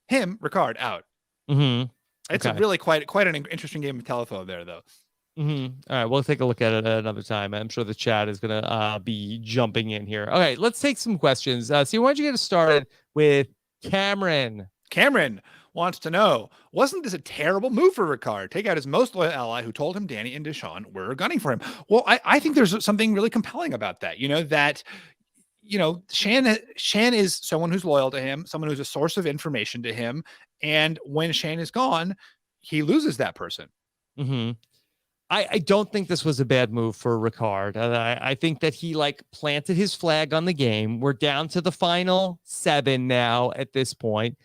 Speaker 3: him, Ricard, out. Mm-hmm.
Speaker 4: It's a really quite an interesting game of telephone there, though.
Speaker 3: Mm-hmm. All right, we'll take a look at it another time. I'm sure the chat is going to be jumping in here. Okay, let's take some questions. So why don't you get us started with Cameron?
Speaker 4: Cameron wants to know, wasn't this a terrible move for Ricard? Take out his most loyal ally who told him Danny and Deshawn were gunning for him. Well, I think there's something really compelling about that. Shan is someone who's loyal to him, someone who's a source of information to him. And when Shan is gone, he loses that person.
Speaker 3: Mm-hmm. I don't think this was a bad move for Ricard. I think that he planted his flag on the game. We're down to the final 7 now at this point.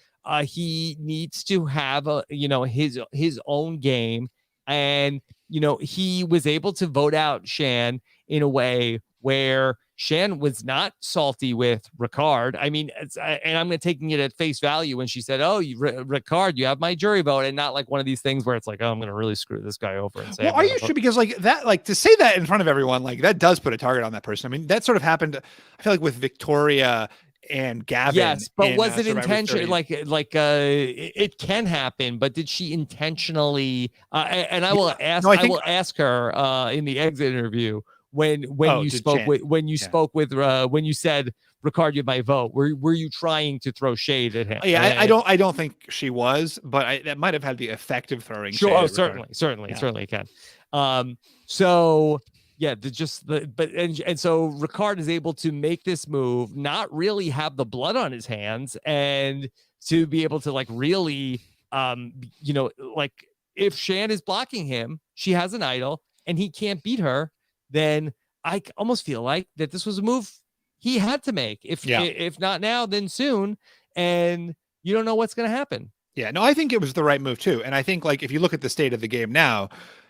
Speaker 3: He needs to have his own game, and he was able to vote out Shan in a way where Shan was not salty with Ricard. I mean, and I'm taking it at face value when she said, "Oh, Ricard, you have my jury vote," and not like one of these things where it's like, "Oh, I'm going to really screw this guy over." And say,
Speaker 4: "Well, are you sure?" Because to say that in front of everyone, that does put a target on that person. I mean, that sort of happened. I feel like with Victoria and Gavin.
Speaker 3: Yes, but was it intentional? It can happen, but did she intentionally? And I will ask. No, I will ask her in the exit interview. When you said Ricard, you have my vote, were you trying to throw shade at him?
Speaker 4: Yeah, I don't think she was, but that might have had the effect of throwing shade.
Speaker 3: Sure, certainly can. So Ricard is able to make this move, not really have the blood on his hands, and to be able to really, if Shan is blocking him, she has an idol, and he can't beat her. Then I almost feel like that this was a move he had to make. If not now, then soon. And you don't know what's going to happen.
Speaker 4: Yeah, no, I think it was the right move too. And I think if you look at the state of the game now,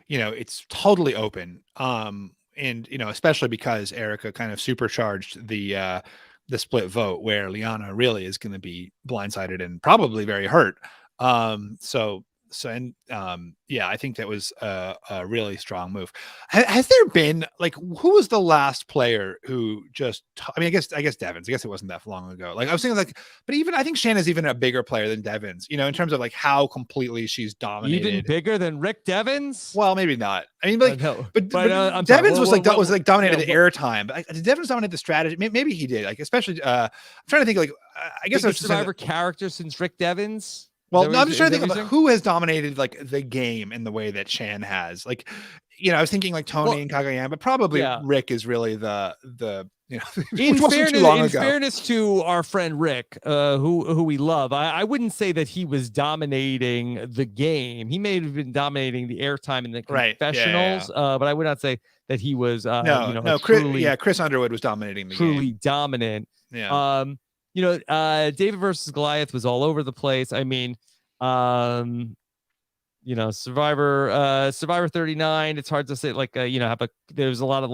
Speaker 4: it's totally open. And especially because Erica kind of supercharged the split vote where Liana really is going to be blindsided and probably very hurt. I think that was a really strong move. Has there been who was the last player who just? I mean, I guess Devins. I guess it wasn't that long ago. I was thinking but even I think Shan is even a bigger player than Devins. In terms of how completely she's dominated.
Speaker 3: Even bigger than Rick Devins?
Speaker 4: Well, maybe not. I mean, but Devins was dominated the airtime. But did Devins dominate the strategy? Maybe he did. Especially, I'm trying to think. I guess I was
Speaker 3: Survivor character since Rick Devins.
Speaker 4: Well, no, I'm just trying to think about who has dominated the game in the way that Shan has. I was thinking Tony and Kagayama, but probably Rick is really the
Speaker 3: in fairness to our friend Rick, who we love, I wouldn't say that he was dominating the game. He may have been dominating the airtime in the confessionals, but I would not say that he was
Speaker 4: Chris Underwood was dominating the
Speaker 3: truly
Speaker 4: game.
Speaker 3: Dominant.
Speaker 4: Yeah.
Speaker 3: David versus Goliath was all over the place. I mean, Survivor 39. It's hard to say there's a lot of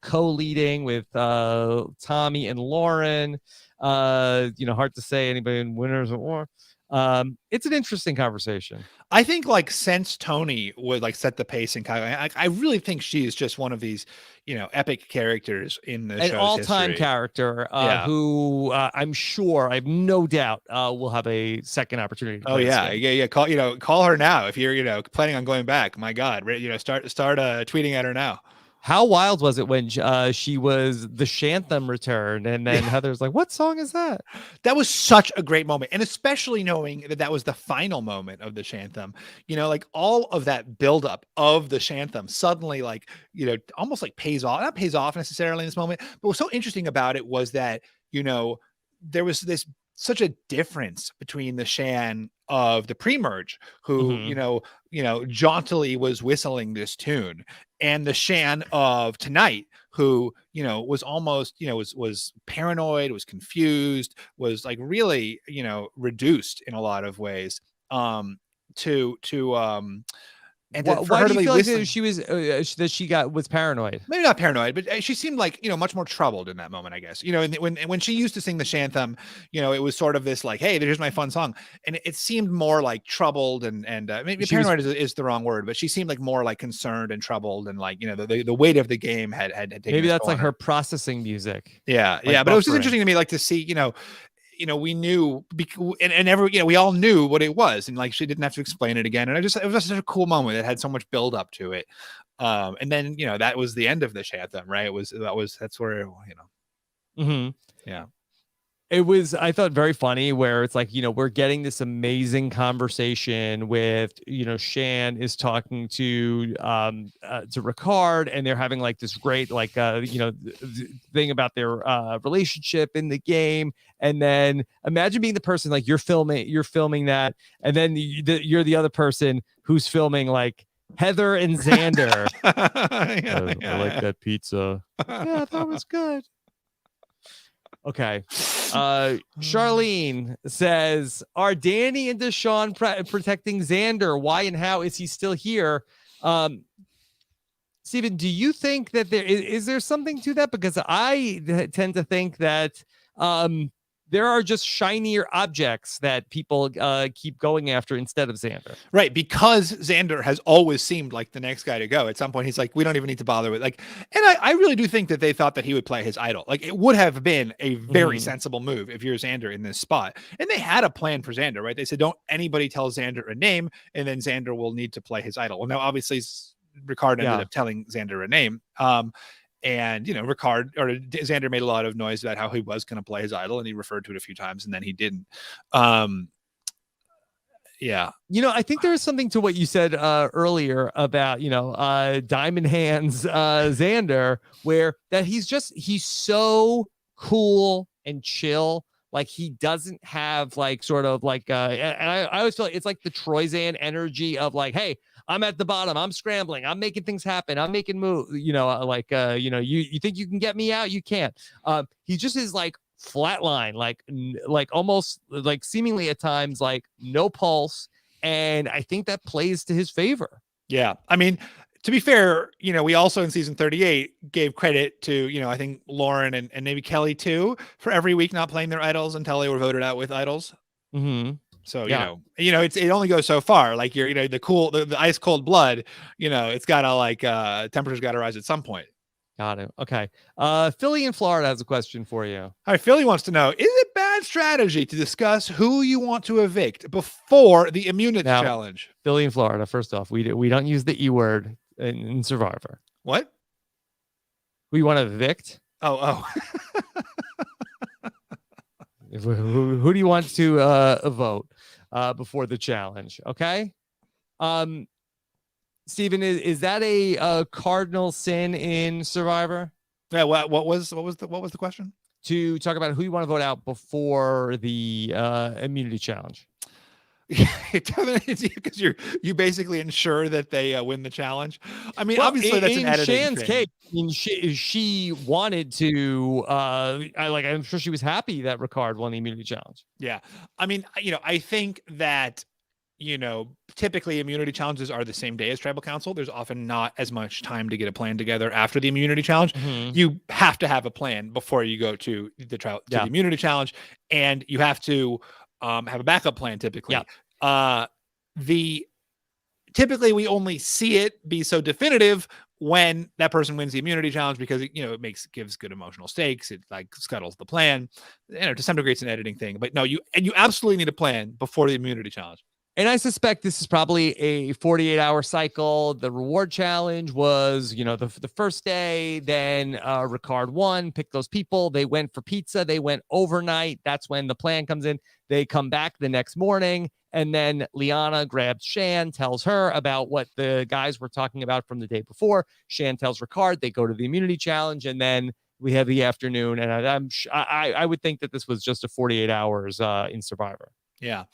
Speaker 3: co-leading with Tommy and Lauren. Hard to say anybody in Winners of War. It's an interesting conversation.
Speaker 4: I think like since Tony would like set the pace in Kyle, I really think she is just one of these, epic characters in the
Speaker 3: An
Speaker 4: show's
Speaker 3: all-time
Speaker 4: history.
Speaker 3: character
Speaker 4: Yeah.
Speaker 3: who I'm sure, I have no doubt, will have a second opportunity. To
Speaker 4: Oh
Speaker 3: play this
Speaker 4: yeah,
Speaker 3: game.
Speaker 4: yeah. Call her now if you're planning on going back. My God, start tweeting at her now.
Speaker 3: How wild was it when she was the Shantham returned, and then Heather's like, "What song is that?"
Speaker 4: That was such a great moment, and especially knowing that was the final moment of the Shantham. Like all of that buildup of the Shantham suddenly, like almost like pays off. Not pays off necessarily in this moment, but what's so interesting about it was that there was this such a difference between the Shan of the pre-merge, who jauntily was whistling this tune, and the Shan of tonight, who was almost was paranoid, was confused, was like really reduced in a lot of ways and
Speaker 3: Why do you feel like that she was was paranoid?
Speaker 4: Maybe not paranoid, but she seemed like much more troubled in that moment, I guess. And when she used to sing the Shantham, it was sort of this like, hey, here's my fun song, and it seemed more like troubled and maybe paranoid is the wrong word, but she seemed like more like concerned and troubled, and like the weight of the game had taken.
Speaker 3: Maybe that's like her processing music.
Speaker 4: Yeah,
Speaker 3: like
Speaker 4: but it was just interesting to me, like to see we knew, and we all knew what it was, and like she didn't have to explain it again, and it was just such a cool moment that had so much build up to it. And then that was the end of the Shantham, right? That's where yeah.
Speaker 3: It was, I thought, very funny where it's like, we're getting this amazing conversation with, Shan is talking to Ricardo, and they're having like this great, like, thing about their relationship in the game. And then imagine being the person, like you're filming that. And then you're the other person who's filming like Heather and Xander. I like that pizza. Yeah, that was good. Okay. Charlene says, are Danny and Deshawn protecting Xander? Why and how is he still here? Stephen, do you think that is there something to that? Because I tend to think that there are just shinier objects that people keep going after instead of Xander.
Speaker 4: Right, because Xander has always seemed like the next guy to go. At some point, he's like, we don't even need to bother with and I really do think that they thought that he would play his idol. Like it would have been a very sensible move if you're Xander in this spot. And they had a plan for Xander, right? They said, don't anybody tell Xander a name, and then Xander will need to play his idol. Well, now obviously Ricardo ended up telling Xander a name. And Ricardo or Xander made a lot of noise about how he was going to play his idol, and he referred to it a few times, and then he didn't. Yeah.
Speaker 3: I think there is something to what you said earlier about, Diamond Hands Xander, where that he's so cool and chill. Like he doesn't have like sort of like and I always feel like it's like the Troyzan energy of like, hey, I'm at the bottom, I'm scrambling, I'm making things happen, I'm making moves, you think you can get me out, you can't. He just is like flatline, like almost like seemingly at times like no pulse, and I think that plays to his favor.
Speaker 4: Yeah, I mean, to be fair, we also in season 38 gave credit to, I think Lauren and maybe Kelly too, for every week not playing their idols until they were voted out with idols. So, it only goes so far. Like the ice cold blood, it's gotta like, temperature's gotta rise at some point.
Speaker 3: Got it. Okay. Philly in Florida has a question for you.
Speaker 4: All right. Philly wants to know, is it bad strategy to discuss who you want to evict before the immunity challenge?
Speaker 3: Philly in Florida, first off, we don't use the E word in Survivor.
Speaker 4: What?
Speaker 3: We want to evict?
Speaker 4: Oh.
Speaker 3: Who do you want to vote before the challenge? Okay. Stephen, is that a cardinal sin in Survivor?
Speaker 4: Yeah. What was the question?
Speaker 3: To talk about who you want to vote out before the immunity challenge.
Speaker 4: Because you basically ensure that they win the challenge. I mean, obviously that's an editing
Speaker 3: Shan's
Speaker 4: thing.
Speaker 3: case. I mean, she wanted to. I'm sure she was happy that Ricardo won the immunity challenge.
Speaker 4: Yeah, I mean, I think that typically immunity challenges are the same day as tribal council. There's often not as much time to get a plan together after the immunity challenge. You have to have a plan before you go to the immunity challenge, and you have to have a backup plan typically.
Speaker 3: Yeah.
Speaker 4: Typically we only see it be so definitive when that person wins the immunity challenge, because it gives good emotional stakes. It like scuttles the plan. To some degree it's an editing thing, but no, you absolutely need a plan before the immunity challenge.
Speaker 3: And I suspect this is probably a 48-hour cycle. The reward challenge was, the first day. Then Ricard won, picked those people. They went for pizza. They went overnight. That's when the plan comes in. They come back the next morning. And then Leynas grabs Shan, tells her about what the guys were talking about from the day before. Shan tells Ricard. They go to the immunity challenge. And then we have the afternoon. And I would think that this was just a 48 hours in Survivor.
Speaker 4: Yeah.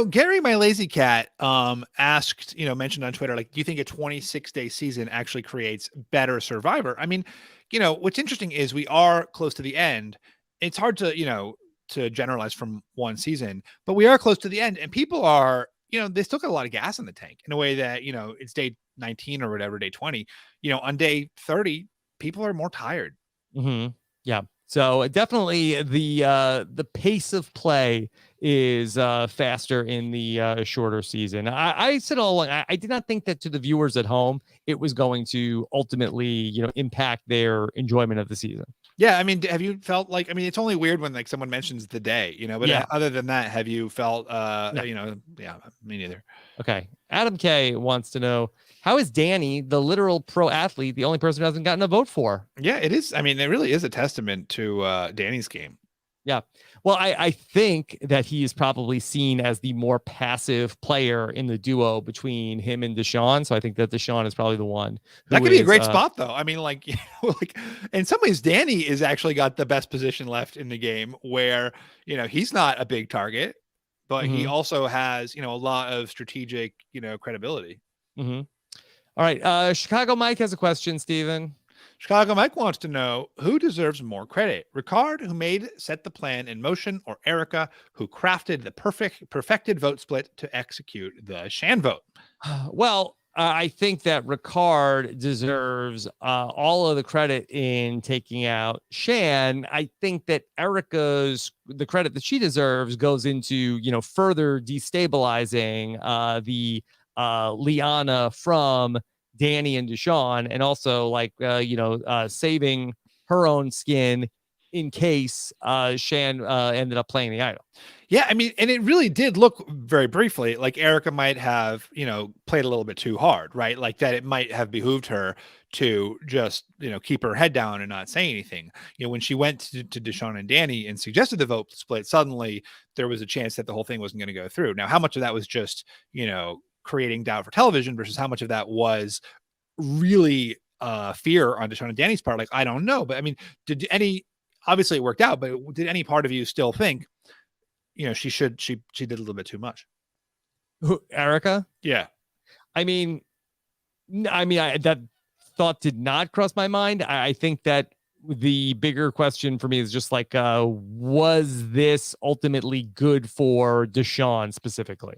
Speaker 4: Gary, my lazy cat, asked, mentioned on Twitter, like, do you think a 26-day season actually creates better Survivor? I mean, what's interesting is we are close to the end. It's hard to, to generalize from one season, but we are close to the end, and people are, they still got a lot of gas in the tank in a way that, it's day 19 or whatever, day 20, on day 30, people are more tired.
Speaker 3: Mm-hmm. Yeah. So definitely the pace of play is faster in the shorter season. I said all along, I did not think that to the viewers at home it was going to ultimately, impact their enjoyment of the season.
Speaker 4: Yeah, I mean, have you felt like, it's only weird when like someone mentions the day, but
Speaker 3: Yeah.
Speaker 4: Other than that, have you felt,
Speaker 3: No.
Speaker 4: Yeah, me neither.
Speaker 3: Okay. Adam K wants to know, how is Danny, the literal pro athlete, the only person who hasn't gotten a vote for?
Speaker 4: Yeah, it is. I mean, it really is a testament to Danny's game.
Speaker 3: Yeah. Well, I think that he is probably seen as the more passive player in the duo between him and Deshawn. So I think that Deshawn is probably the one.
Speaker 4: That could be a great spot, though. I mean, like, like in some ways, Danny is actually got the best position left in the game where, he's not a big target, but he also has, a lot of strategic, credibility.
Speaker 3: Mm-hmm. All right. Chicago Mike has a question, Stephen.
Speaker 4: Chicago Mike wants to know who deserves more credit: Ricard, who set the plan in motion, or Erica, who crafted the perfected vote split to execute the Shan vote?
Speaker 3: Well, I think that Ricard deserves all of the credit in taking out Shan. I think that the credit that she deserves goes into, further destabilizing the Leynas from Danny and Deshawn, and also saving her own skin in case Shan ended up playing the idol.
Speaker 4: Yeah, I mean, and it really did look very briefly like Erica might have, played a little bit too hard, right? Like that it might have behooved her to just, keep her head down and not say anything. When she went to Deshawn and Danny and suggested the vote split, suddenly there was a chance that the whole thing wasn't going to go through. Now, how much of that was just, creating doubt for television versus how much of that was really fear on Deshawn and Danny's part? Like, I don't know. But I mean, obviously it worked out, but did any part of you still think, she did a little bit too much?
Speaker 3: Who, Erica?
Speaker 4: Yeah.
Speaker 3: I mean, that thought did not cross my mind. I think that the bigger question for me is just like, was this ultimately good for Deshawn specifically?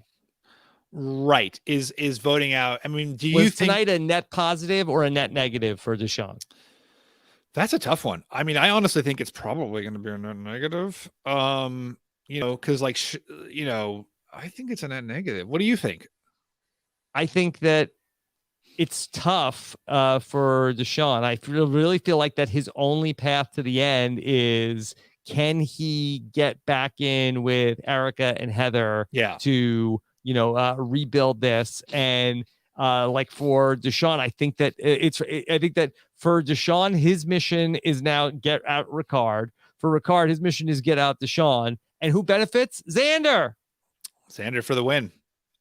Speaker 4: Right. Is voting out. I mean, do you think
Speaker 3: tonight a net positive or a net negative for Deshawn?
Speaker 4: That's a tough one. I mean, I honestly think it's probably going to be a net negative. Because like, I think it's a net negative. What do you think?
Speaker 3: I think that it's tough for Deshawn. I really feel like that his only path to the end is, can he get back in with Erica and Heather to rebuild this? And like for Deshawn, I think that for Deshawn, his mission is now get out Ricard. For Ricard, his mission is get out Deshawn. And who benefits? Xander
Speaker 4: for the win.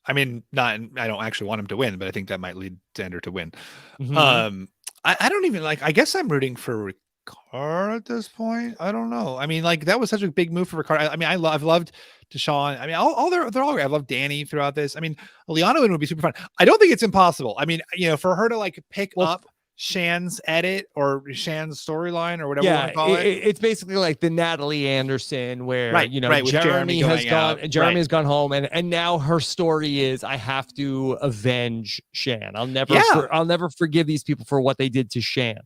Speaker 4: I mean, I don't actually want him to win, but I think that might lead Xander to win. Mm-hmm. I don't even I guess I'm rooting for Ricard at this point. I don't know. I mean, like, that was such a big move for Ricard. I mean, I've loved Deshawn. I mean, they're all great. I've loved Danny throughout this. I mean, Leynas would be super fun. I don't think it's impossible. I mean, for her to like pick up Shan's edit or Shan's storyline or whatever you want to call it.
Speaker 3: It's basically like the Natalie Anderson where,
Speaker 4: Jeremy
Speaker 3: has gone home and now her story is, I have to avenge Shan. I'll never forgive these people for what they did to Shan.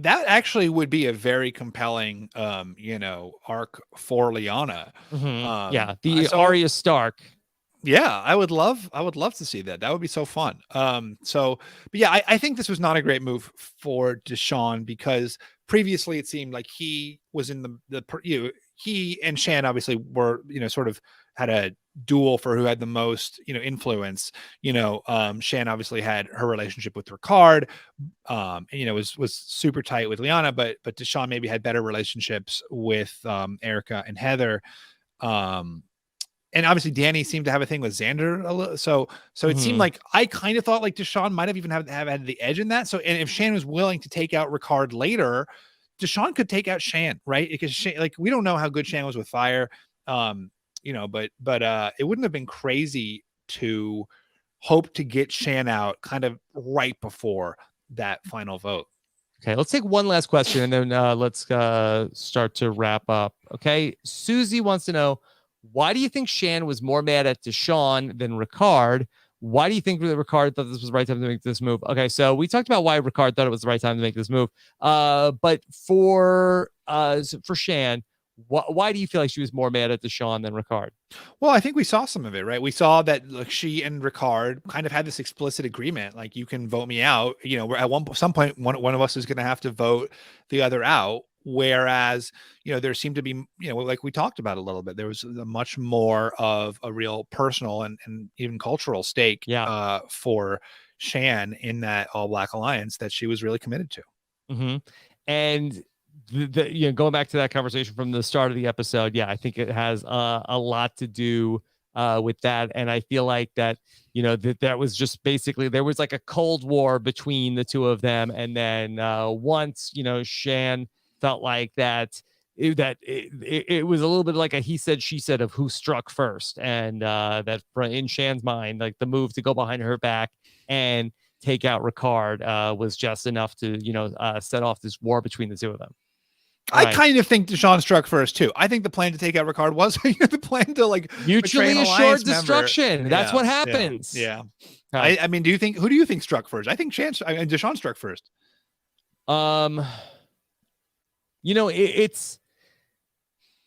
Speaker 4: that actually would be a very compelling, arc for Lyanna.
Speaker 3: Yeah, the
Speaker 4: So
Speaker 3: Arya Stark.
Speaker 4: yeah, I would love to see that. That would be so fun. But yeah, I think this was not a great move for Deshawn, because previously it seemed like he was in he and Shan obviously were, sort of had a duel for who had the most, influence. Shan obviously had her relationship with Ricard, and, was super tight with Lyanna, but Deshawn maybe had better relationships with Erica and Heather. And obviously Danny seemed to have a thing with Xander a little. So it seemed like, I kind of thought like Deshawn might have even have had the edge in that. So, and if Shan was willing to take out Ricard later, Deshawn could take out Shan, right? Because Shan, like, we don't know how good Shan was with fire. But it wouldn't have been crazy to hope to get Shan out kind of right before that final vote.
Speaker 3: Okay, let's take one last question and then let's start to wrap up. Okay, Susie wants to know, why do you think Shan was more mad at Deshawn than Ricard? Why do you think that Ricard thought this was the right time to make this move? Okay, so we talked about why Ricard thought it was the right time to make this move. But for Shan, why do you feel like she was more mad at Deshawn than Ricard?
Speaker 4: Well, I think we saw some of it, right? We saw that she and Ricard kind of had this explicit agreement, like, you can vote me out. We're at some point, one of us is going to have to vote the other out. Whereas, there seemed to be, like we talked about a little bit, there was a much more of a real personal and even cultural stake for Shan in that All Black Alliance that she was really committed to.
Speaker 3: Mm-hmm. And going back to that conversation from the start of the episode, I think it has a lot to do with that. And I feel like that, that was just basically, there was like a Cold War between the two of them. And then once, Shan felt like that it was a little bit like a he said, she said of who struck first. And that in Shan's mind, like, the move to go behind her back and take out Ricard was just enough to, set off this war between the two of them.
Speaker 4: I kind of think Deshawn struck first too. I think the plan to take out Ricard was the plan to, like,
Speaker 3: mutually assured destruction. That's what happens.
Speaker 4: Yeah. I mean, who do you think struck first? I think Deshawn struck first.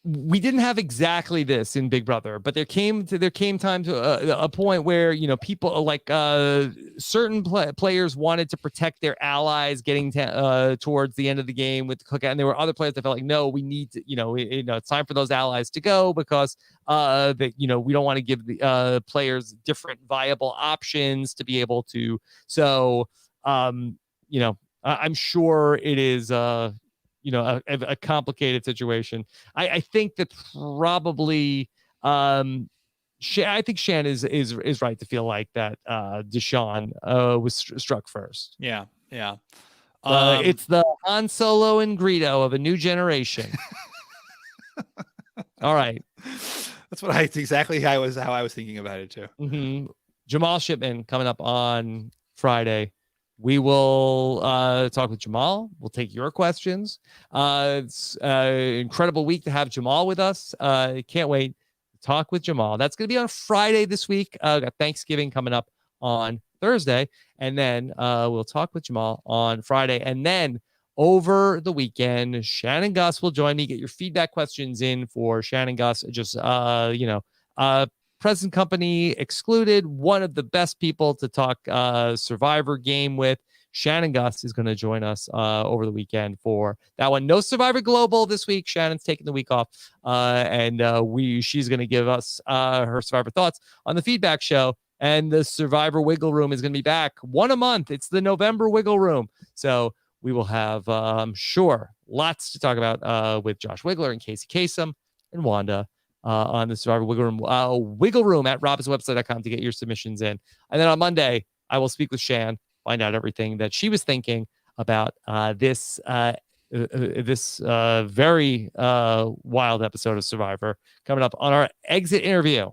Speaker 3: We didn't have exactly this in Big Brother, but there came time to a point where, people like certain players wanted to protect their allies getting towards the end of the game with the cookout, and there were other players that felt like, no, we need to, it's time for those allies to go because we don't want to give the players different viable options to be able to. So I'm sure it is a complicated situation. I think that probably I think Shan is right to feel like that Deshawn was struck first.
Speaker 4: Yeah.
Speaker 3: It's the Han Solo and Greedo of a new generation. All right.
Speaker 4: That's exactly how I was thinking about it too.
Speaker 3: Mm-hmm. Jamal Shipman coming up on Friday. We will talk with Jamal. We'll take your questions. It's an incredible week to have Jamal with us. Can't wait to talk with Jamal. That's going to be on Friday this week. Got Thanksgiving coming up on Thursday. And then we'll talk with Jamal on Friday. And then over the weekend, Shannon Gus will join me. Get your feedback questions in for Shannon Gus. Just, present company excluded, one of the best people to talk Survivor game with. Shannon Gus is going to join us over the weekend for that one. No Survivor Global this week. Shannon's taking the week off, and she's going to give us her Survivor thoughts on the feedback show. And the Survivor Wiggle Room is going to be back one a month. It's the November Wiggle Room, so we will have, I'm sure, lots to talk about with Josh Wiggler and Casey Kasem and Wanda. On the Survivor Wiggle Room at robbinswebsite.com to get your submissions in. And then on Monday, I will speak with Shan, find out everything that she was thinking about this very wild episode of Survivor coming up on our exit interview.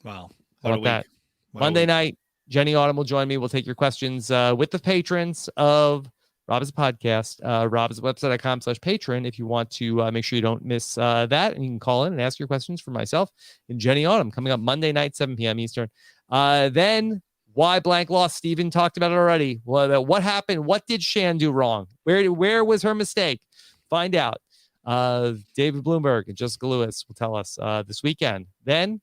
Speaker 4: Wow.
Speaker 3: How about that? Monday night, Jenny Autumn will join me. We'll take your questions with the patrons of Rob is a podcast. Rob is a website.com/patron. If you want to make sure you don't miss that, and you can call in and ask your questions for myself and Jenny Autumn coming up Monday night, 7 p.m. Eastern. Then why blank lost. Stephen talked about it already. What happened? What did Shan do wrong? Where was her mistake? Find out. David Bloomberg and Jessica Lewis will tell us this weekend. Then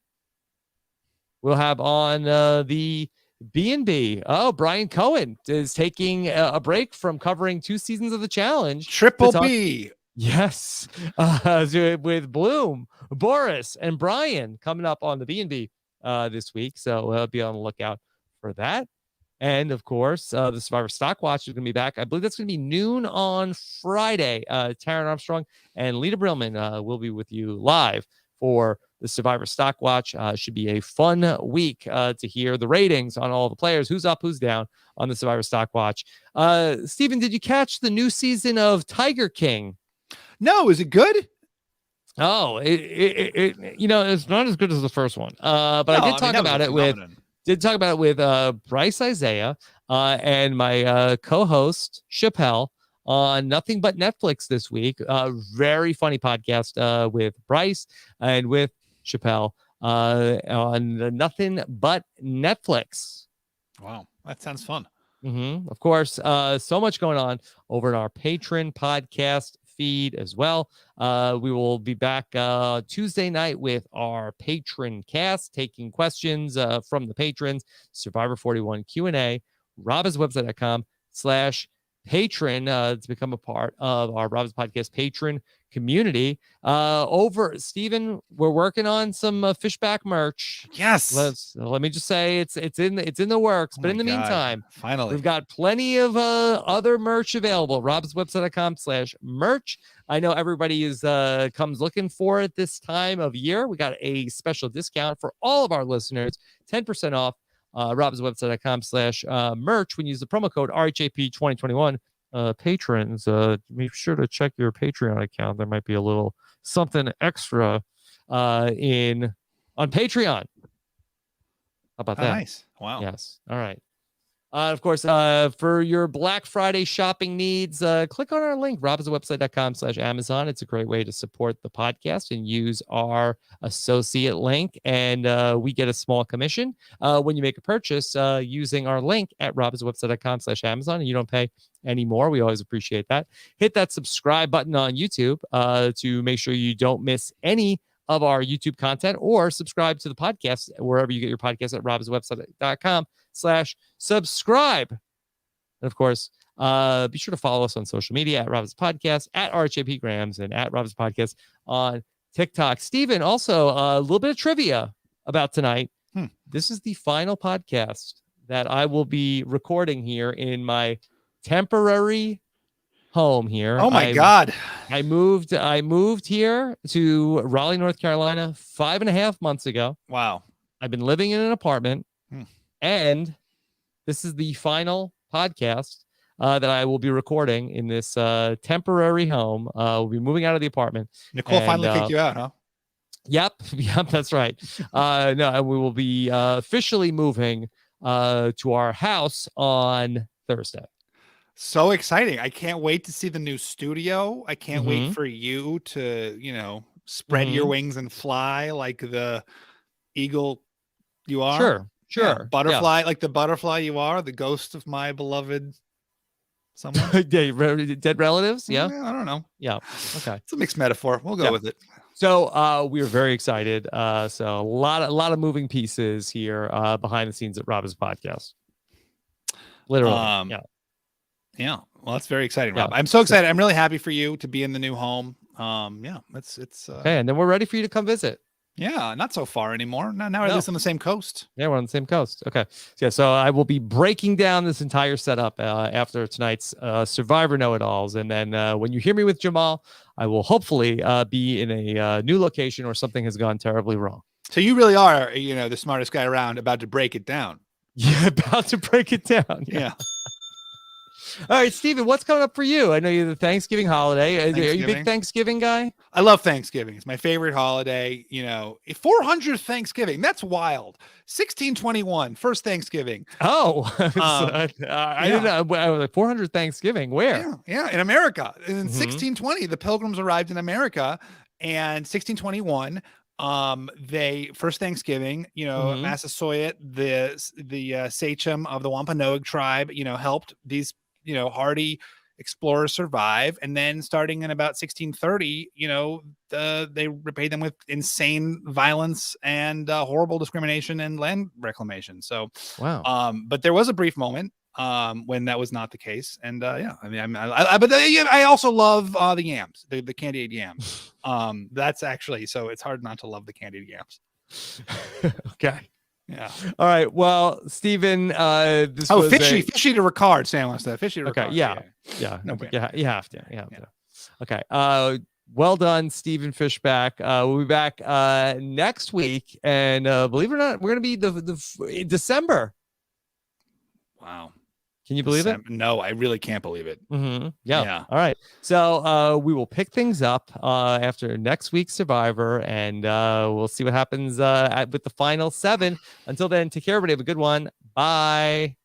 Speaker 3: we'll have on the B&B. Oh, Brian Cohen is taking a break from covering 2 seasons of The Challenge.
Speaker 4: Triple B.
Speaker 3: Yes. With Bloom, Boris, and Brian coming up on the B&B this week. So we'll be on the lookout for that. And of course, the Survivor Stock Watch is going to be back. I believe that's going to be noon on Friday. Taryn Armstrong and Lita Brillman will be with you live for the Survivor Stock Watch. Should be a fun week to hear the ratings on all the players, who's up, who's down on the Survivor Stock Watch. Stephen, did you catch the new season of Tiger King?
Speaker 4: No, is it good?
Speaker 3: Oh, it's not as good as the first one. But I did talk about it with Bryce Isaiah and my co-host Chappelle on Nothing But Netflix this week. Very funny podcast with Bryce and with Chappelle on Nothing But Netflix.
Speaker 4: Wow, that sounds fun.
Speaker 3: Of course, so much going on over in our Patreon podcast feed as well. We will be back Tuesday night with our patron cast, taking questions from the patrons. Survivor 41 Q&A. robbinswebsite.com/patron to become a part of our Robbins Podcast patron community. Stephen, we're working on some Fishbach merch.
Speaker 4: Yes.
Speaker 3: Let me just say it's in the works. But in the meantime,
Speaker 4: finally,
Speaker 3: we've got plenty of other merch available. robbinswebsite.com/merch. I know everybody comes looking for it this time of year. We got a special discount for all of our listeners, 10% off. robbinswebsite.com/merch when you use the promo code RHAP 2021. Patrons, make sure to check your Patreon account. There might be a little something extra on Patreon. How about that?
Speaker 4: Nice. Wow.
Speaker 3: Yes. All right. Of course, for your Black Friday shopping needs, click on our link, robbinswebsite.com/Amazon. It's a great way to support the podcast and use our associate link. And we get a small commission when you make a purchase using our link at robbinswebsite.com/Amazon. And you don't pay any more. We always appreciate that. Hit that subscribe button on YouTube to make sure you don't miss any of our YouTube content, or subscribe to the podcast wherever you get your podcast at robbinswebsite.com/subscribe. And of course, be sure to follow us on social media at Robbins Podcast, at RHAP Grams, and at Robbins Podcast on TikTok. Stephen, also a little bit of trivia about tonight. This is the final podcast that I will be recording here in my temporary home here.
Speaker 4: Oh my God.
Speaker 3: I moved here to Raleigh, North Carolina 5.5 months ago.
Speaker 4: Wow.
Speaker 3: I've been living in an apartment, and this is the final podcast that I will be recording in this temporary home. We'll be moving out of the apartment.
Speaker 4: Nicole finally kicked you out, huh?
Speaker 3: Yep, that's right. No, we will be officially moving to our house on Thursday.
Speaker 4: So exciting. I can't wait to see the new studio. I can't wait for you to, spread your wings and fly like the eagle you are.
Speaker 3: Sure.
Speaker 4: Yeah, butterfly, like the butterfly you are, the ghost of my beloved someone.
Speaker 3: Dead relatives? Yeah.
Speaker 4: I don't know.
Speaker 3: Yeah. Okay.
Speaker 4: It's a mixed metaphor. We'll go with it.
Speaker 3: So we are very excited. So a lot of moving pieces here behind the scenes at Robbins Podcast. Literally.
Speaker 4: Yeah. Well, that's very exciting, Rob. I'm so excited. I'm really happy for you to be in the new home. It's
Speaker 3: okay. And then we're ready for you to come visit.
Speaker 4: Yeah, not so far anymore. Now we're at least on the same coast.
Speaker 3: Yeah, we're on the same coast. Okay. So I will be breaking down this entire setup after tonight's Survivor Know-It-Alls. And then when you hear me with Jamal, I will hopefully be in a new location where something has gone terribly wrong.
Speaker 4: So you really are, the smartest guy around, about to break it down.
Speaker 3: Yeah, about to break it down.
Speaker 4: Yeah.
Speaker 3: All right, Stephen, what's coming up for you? I know you're the Thanksgiving holiday. Are you a big Thanksgiving guy?
Speaker 4: I love Thanksgiving. It's my favorite holiday. 400th Thanksgiving. That's wild. 1621, first Thanksgiving.
Speaker 3: Oh, I didn't know. I was like 400 Thanksgiving. Where?
Speaker 4: Yeah, in America. In 1620, the Pilgrims arrived in America, and 1621, They first Thanksgiving,
Speaker 3: Mhm.
Speaker 4: Massasoit, the sachem of the Wampanoag tribe, helped these hardy explorers survive, and then starting in about 1630, they repaid them with insane violence and horrible discrimination and land reclamation. So,
Speaker 3: Wow.
Speaker 4: but there was a brief moment when that was not the case, and yeah, I mean, but I also love the yams, the candied yams. That's actually, so it's hard not to love the candied yams.
Speaker 3: Okay.
Speaker 4: Yeah.
Speaker 3: All right. Well, Stephen, this was
Speaker 4: fishy to Ricard. Sam wants that fishy to
Speaker 3: Okay.
Speaker 4: Ricard.
Speaker 3: Yeah.
Speaker 4: No
Speaker 3: Okay.
Speaker 4: brainer.
Speaker 3: You have to. Okay. Well done, Stephen Fishbach. We'll be back next week, and believe it or not, we're gonna be in December.
Speaker 4: Wow.
Speaker 3: Can you believe it?
Speaker 4: No, I really can't believe it.
Speaker 3: Mm-hmm. Yeah. All right. So we will pick things up after next week's Survivor, and we'll see what happens with the final 7. Until then, take care, everybody. Have a good one. Bye.